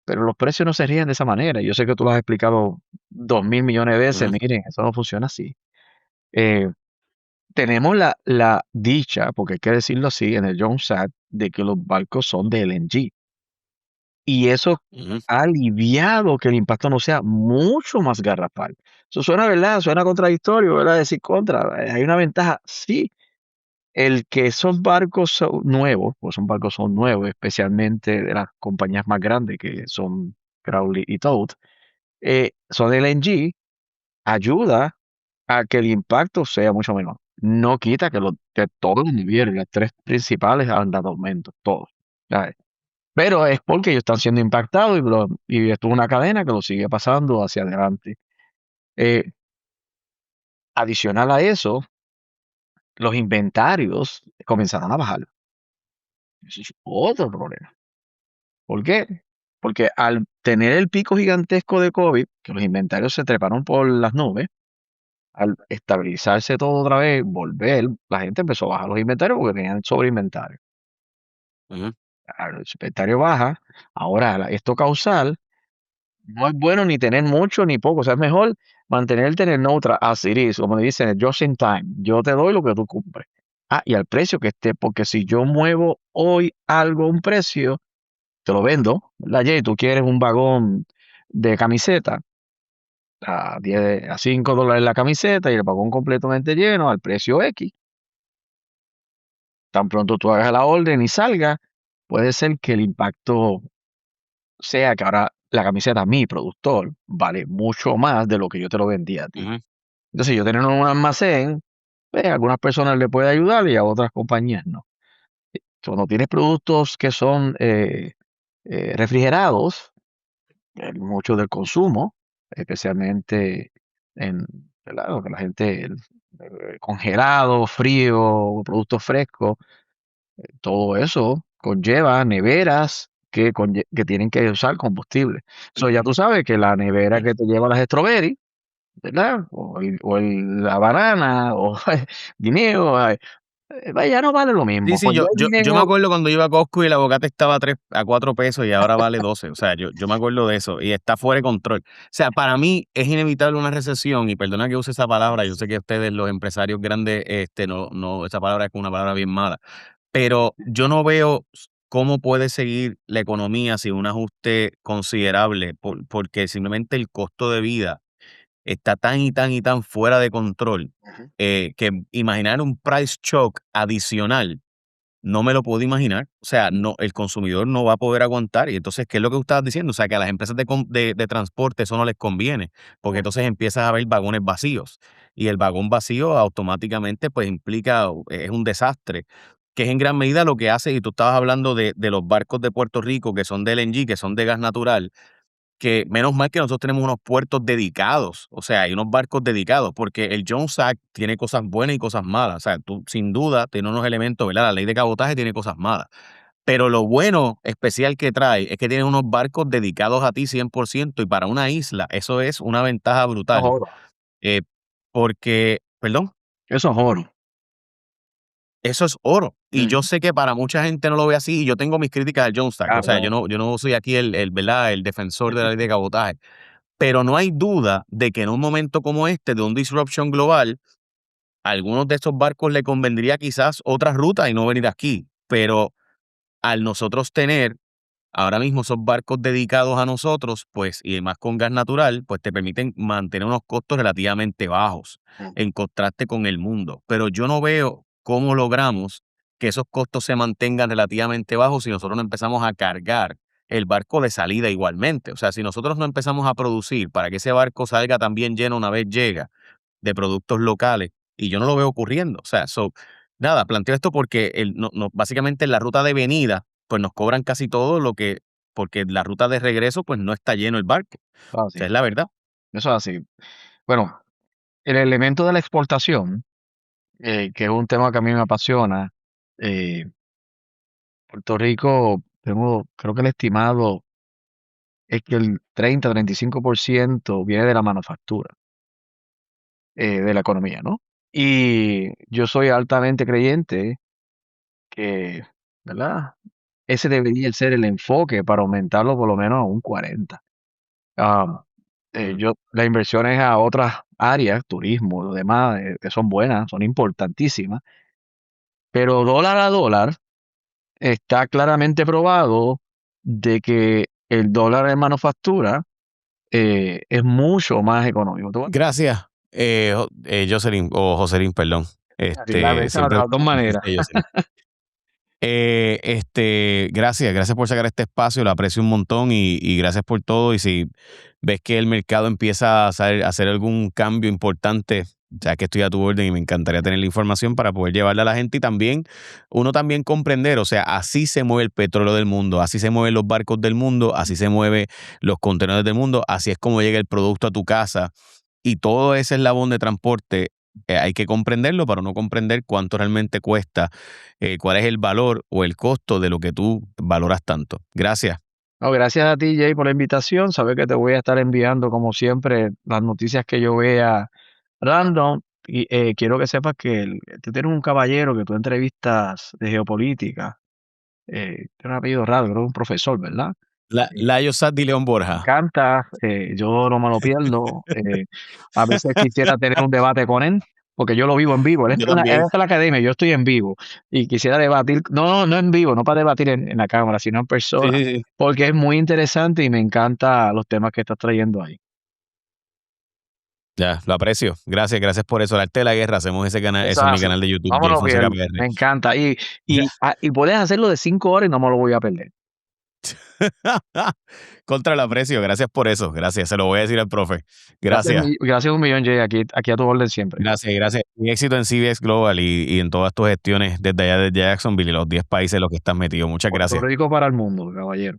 pero los precios no se ríen de esa manera. Yo sé que tú lo has explicado 2.000 millones de veces. Ujú. Miren, eso no funciona así. Eh, tenemos la dicha, porque hay que decirlo así, en el Jones Act, de que los barcos son de LNG. y eso Ujú, ha aliviado que el impacto no sea mucho más garrafal. Eso suena, ¿verdad? Suena contradictorio, ¿verdad? Decir contra, hay una ventaja. Sí, el que esos barcos son nuevos, pues son barcos son nuevos, especialmente de las compañías más grandes que son Crowley y Todd, son LNG, ayuda a que el impacto sea mucho menor. No quita que todos los niveles, las 3 principales han dado aumento, todos, ¿sabes? Pero es porque ellos están siendo impactados y esto es una cadena que lo sigue pasando hacia adelante. Eh, Adicional a eso, los inventarios comenzarán a bajar. Ese es otro problema. ¿Por qué? Porque al tener el pico gigantesco de COVID, que los inventarios se treparon por las nubes, al estabilizarse todo otra vez, volver, la gente empezó a bajar los inventarios porque tenían sobreinventario. ujú, Al el inventario baja, ahora esto causal, no es bueno ni tener mucho ni poco, o sea, es mejor mantenerte en el neutral, as it is, como dicen, just in time. Yo te doy lo que tú cumples. Ah, y al precio que esté, porque si yo muevo hoy algo a un precio, te lo vendo, ¿verdad, Jay? Tú quieres un vagón de camiseta a $5 la camiseta y el vagón completamente lleno al precio X. Tan pronto tú hagas la orden y salga, puede ser que el impacto sea que ahora la camiseta, mi productor, vale mucho más de lo que yo te lo vendí a ti. ujú, Entonces, yo tener un almacén, pues, a algunas personas le puede ayudar y a otras compañías no. Cuando tienes productos que son refrigerados, mucho del consumo, especialmente en, ¿verdad? Lo que la gente, congelado, frío, productos frescos, todo eso conlleva neveras que tienen que usar combustible. So, ya tú sabes que la nevera que te lleva las strawberry, ¿verdad? La banana, o guineo, ya no vale lo Sí, mismo. sí, Pues ya el yo me guineo, acuerdo cuando iba a Costco y el aguacate estaba a 4 pesos y ahora vale 12. O sea, yo me acuerdo de eso y está fuera de control. O sea, para mí es inevitable una recesión y perdona que use esa palabra, yo sé que ustedes, los empresarios grandes, no, esa palabra es una palabra bien mala, pero yo no veo cómo puede seguir la economía sin un ajuste considerable, porque simplemente el costo de vida está tan y tan y tan fuera de control, ujú, que imaginar un price shock adicional no me lo puedo imaginar. O sea, no, el consumidor no va a poder aguantar. Y entonces, ¿qué es lo que tú estabas diciendo? O sea, que a las empresas de transporte eso no les conviene, porque ujú, entonces empiezas a ver vagones vacíos. Y el vagón vacío automáticamente pues implica, es un desastre, que es en gran medida lo que hace, y tú estabas hablando de los barcos de Puerto Rico que son de LNG, que son de gas natural, que menos mal que nosotros tenemos unos puertos dedicados, o sea, hay unos barcos dedicados, porque el Jones Act tiene cosas buenas y cosas malas, o sea, tú sin duda tiene unos elementos, ¿verdad? La ley de cabotaje tiene cosas malas, pero lo bueno especial que trae es que tiene unos barcos dedicados a ti 100% y para una isla eso es una ventaja eso es brutal, oro, eh, porque, perdón, eso es oro. eso es oro. Y yo Ujú, sé que para mucha gente no lo ve así y yo tengo mis críticas al Jones Act, o sea, claro, yo no soy aquí ¿verdad? El defensor de la ujú, ley de cabotaje. Pero no hay duda de que en un momento como este, de un disruption global, a algunos de estos barcos le convendría quizás otra ruta y no venir aquí. Pero al nosotros tener ahora mismo esos barcos dedicados a nosotros, pues, y además con gas natural, pues te permiten mantener unos costos relativamente bajos ujú, en contraste con el mundo. Pero yo no veo cómo logramos que esos costos se mantengan relativamente bajos si nosotros no empezamos a cargar el barco de salida igualmente. O sea, si nosotros no empezamos a producir para que ese barco salga también lleno una vez llega de productos locales, y yo no lo veo ocurriendo. O sea, nada, planteo esto porque básicamente en la ruta de venida pues nos cobran casi todo lo que, porque la ruta de regreso, pues no está lleno el barco. O sea, así, es la verdad. eso es así. Bueno, el elemento de la exportación, que es un tema que a mí me apasiona, eh, Puerto Rico, creo que el estimado es que el 30-35% viene de la manufactura, de la economía, ¿no? Y yo soy altamente creyente que, ¿verdad? Ese debería ser el enfoque para aumentarlo por lo menos a un 40. Ah, Ujú, las inversiones a otras áreas, turismo, lo demás, que son buenas, son importantísimas, pero dólar a dólar está claramente probado de que el dólar en manufactura es mucho más económico. ¿Tú? Gracias, Jocelyn, o Jocelyn, perdón. De Siempre las dos maneras. Jocelyn. Gracias por sacar este espacio, lo aprecio un montón y gracias por todo. Y si ves que el mercado empieza a hacer algún cambio importante, ya que estoy a tu orden y me encantaría tener la información para poder llevarla a la gente y también, uno también comprender, o sea, así se mueve el petróleo del mundo, así se mueven los barcos del mundo, así se mueven los contenedores del mundo, así es como llega el producto a tu casa y todo ese eslabón de transporte. Hay que comprenderlo para no comprender cuánto realmente cuesta, cuál es el valor o el costo de lo que tú valoras tanto. Gracias. No, gracias a ti, Jay, por la invitación. Sabes que te voy a estar enviando, como siempre, las noticias que yo vea random. Y quiero que sepas que tú tienes un caballero que tú entrevistas de geopolítica. Tiene un apellido raro, creo que es un profesor, ¿verdad? Layo Sad y León Me Borja. encanta, yo no me lo pierdo. A veces quisiera tener un debate con él, porque yo lo vivo en vivo. Yo Él también. está en la academia, yo estoy en vivo. Y quisiera debatir, no en vivo, no para debatir en la cámara, sino en Sí, persona, sí, sí. porque es muy interesante y me encanta los temas que estás trayendo ahí. Ya, lo aprecio. Gracias por eso. El arte de la guerra, hacemos Eso eso es en mi así. canal de YouTube, No me Jay lo Fonseca pierdo, PR. me encanta. Ya. Y puedes hacerlo de 5 horas y no me lo voy a perder. Contra el aprecio, gracias por eso. Gracias, se lo voy a decir al profe. Gracias. Gracias un millón, Jay, aquí a tu orden siempre. Gracias. Y éxito en CBS Global y en todas tus gestiones desde allá de Jacksonville y los 10 países en los que estás metido. Muchas Puerto gracias. Rico para el mundo, caballero.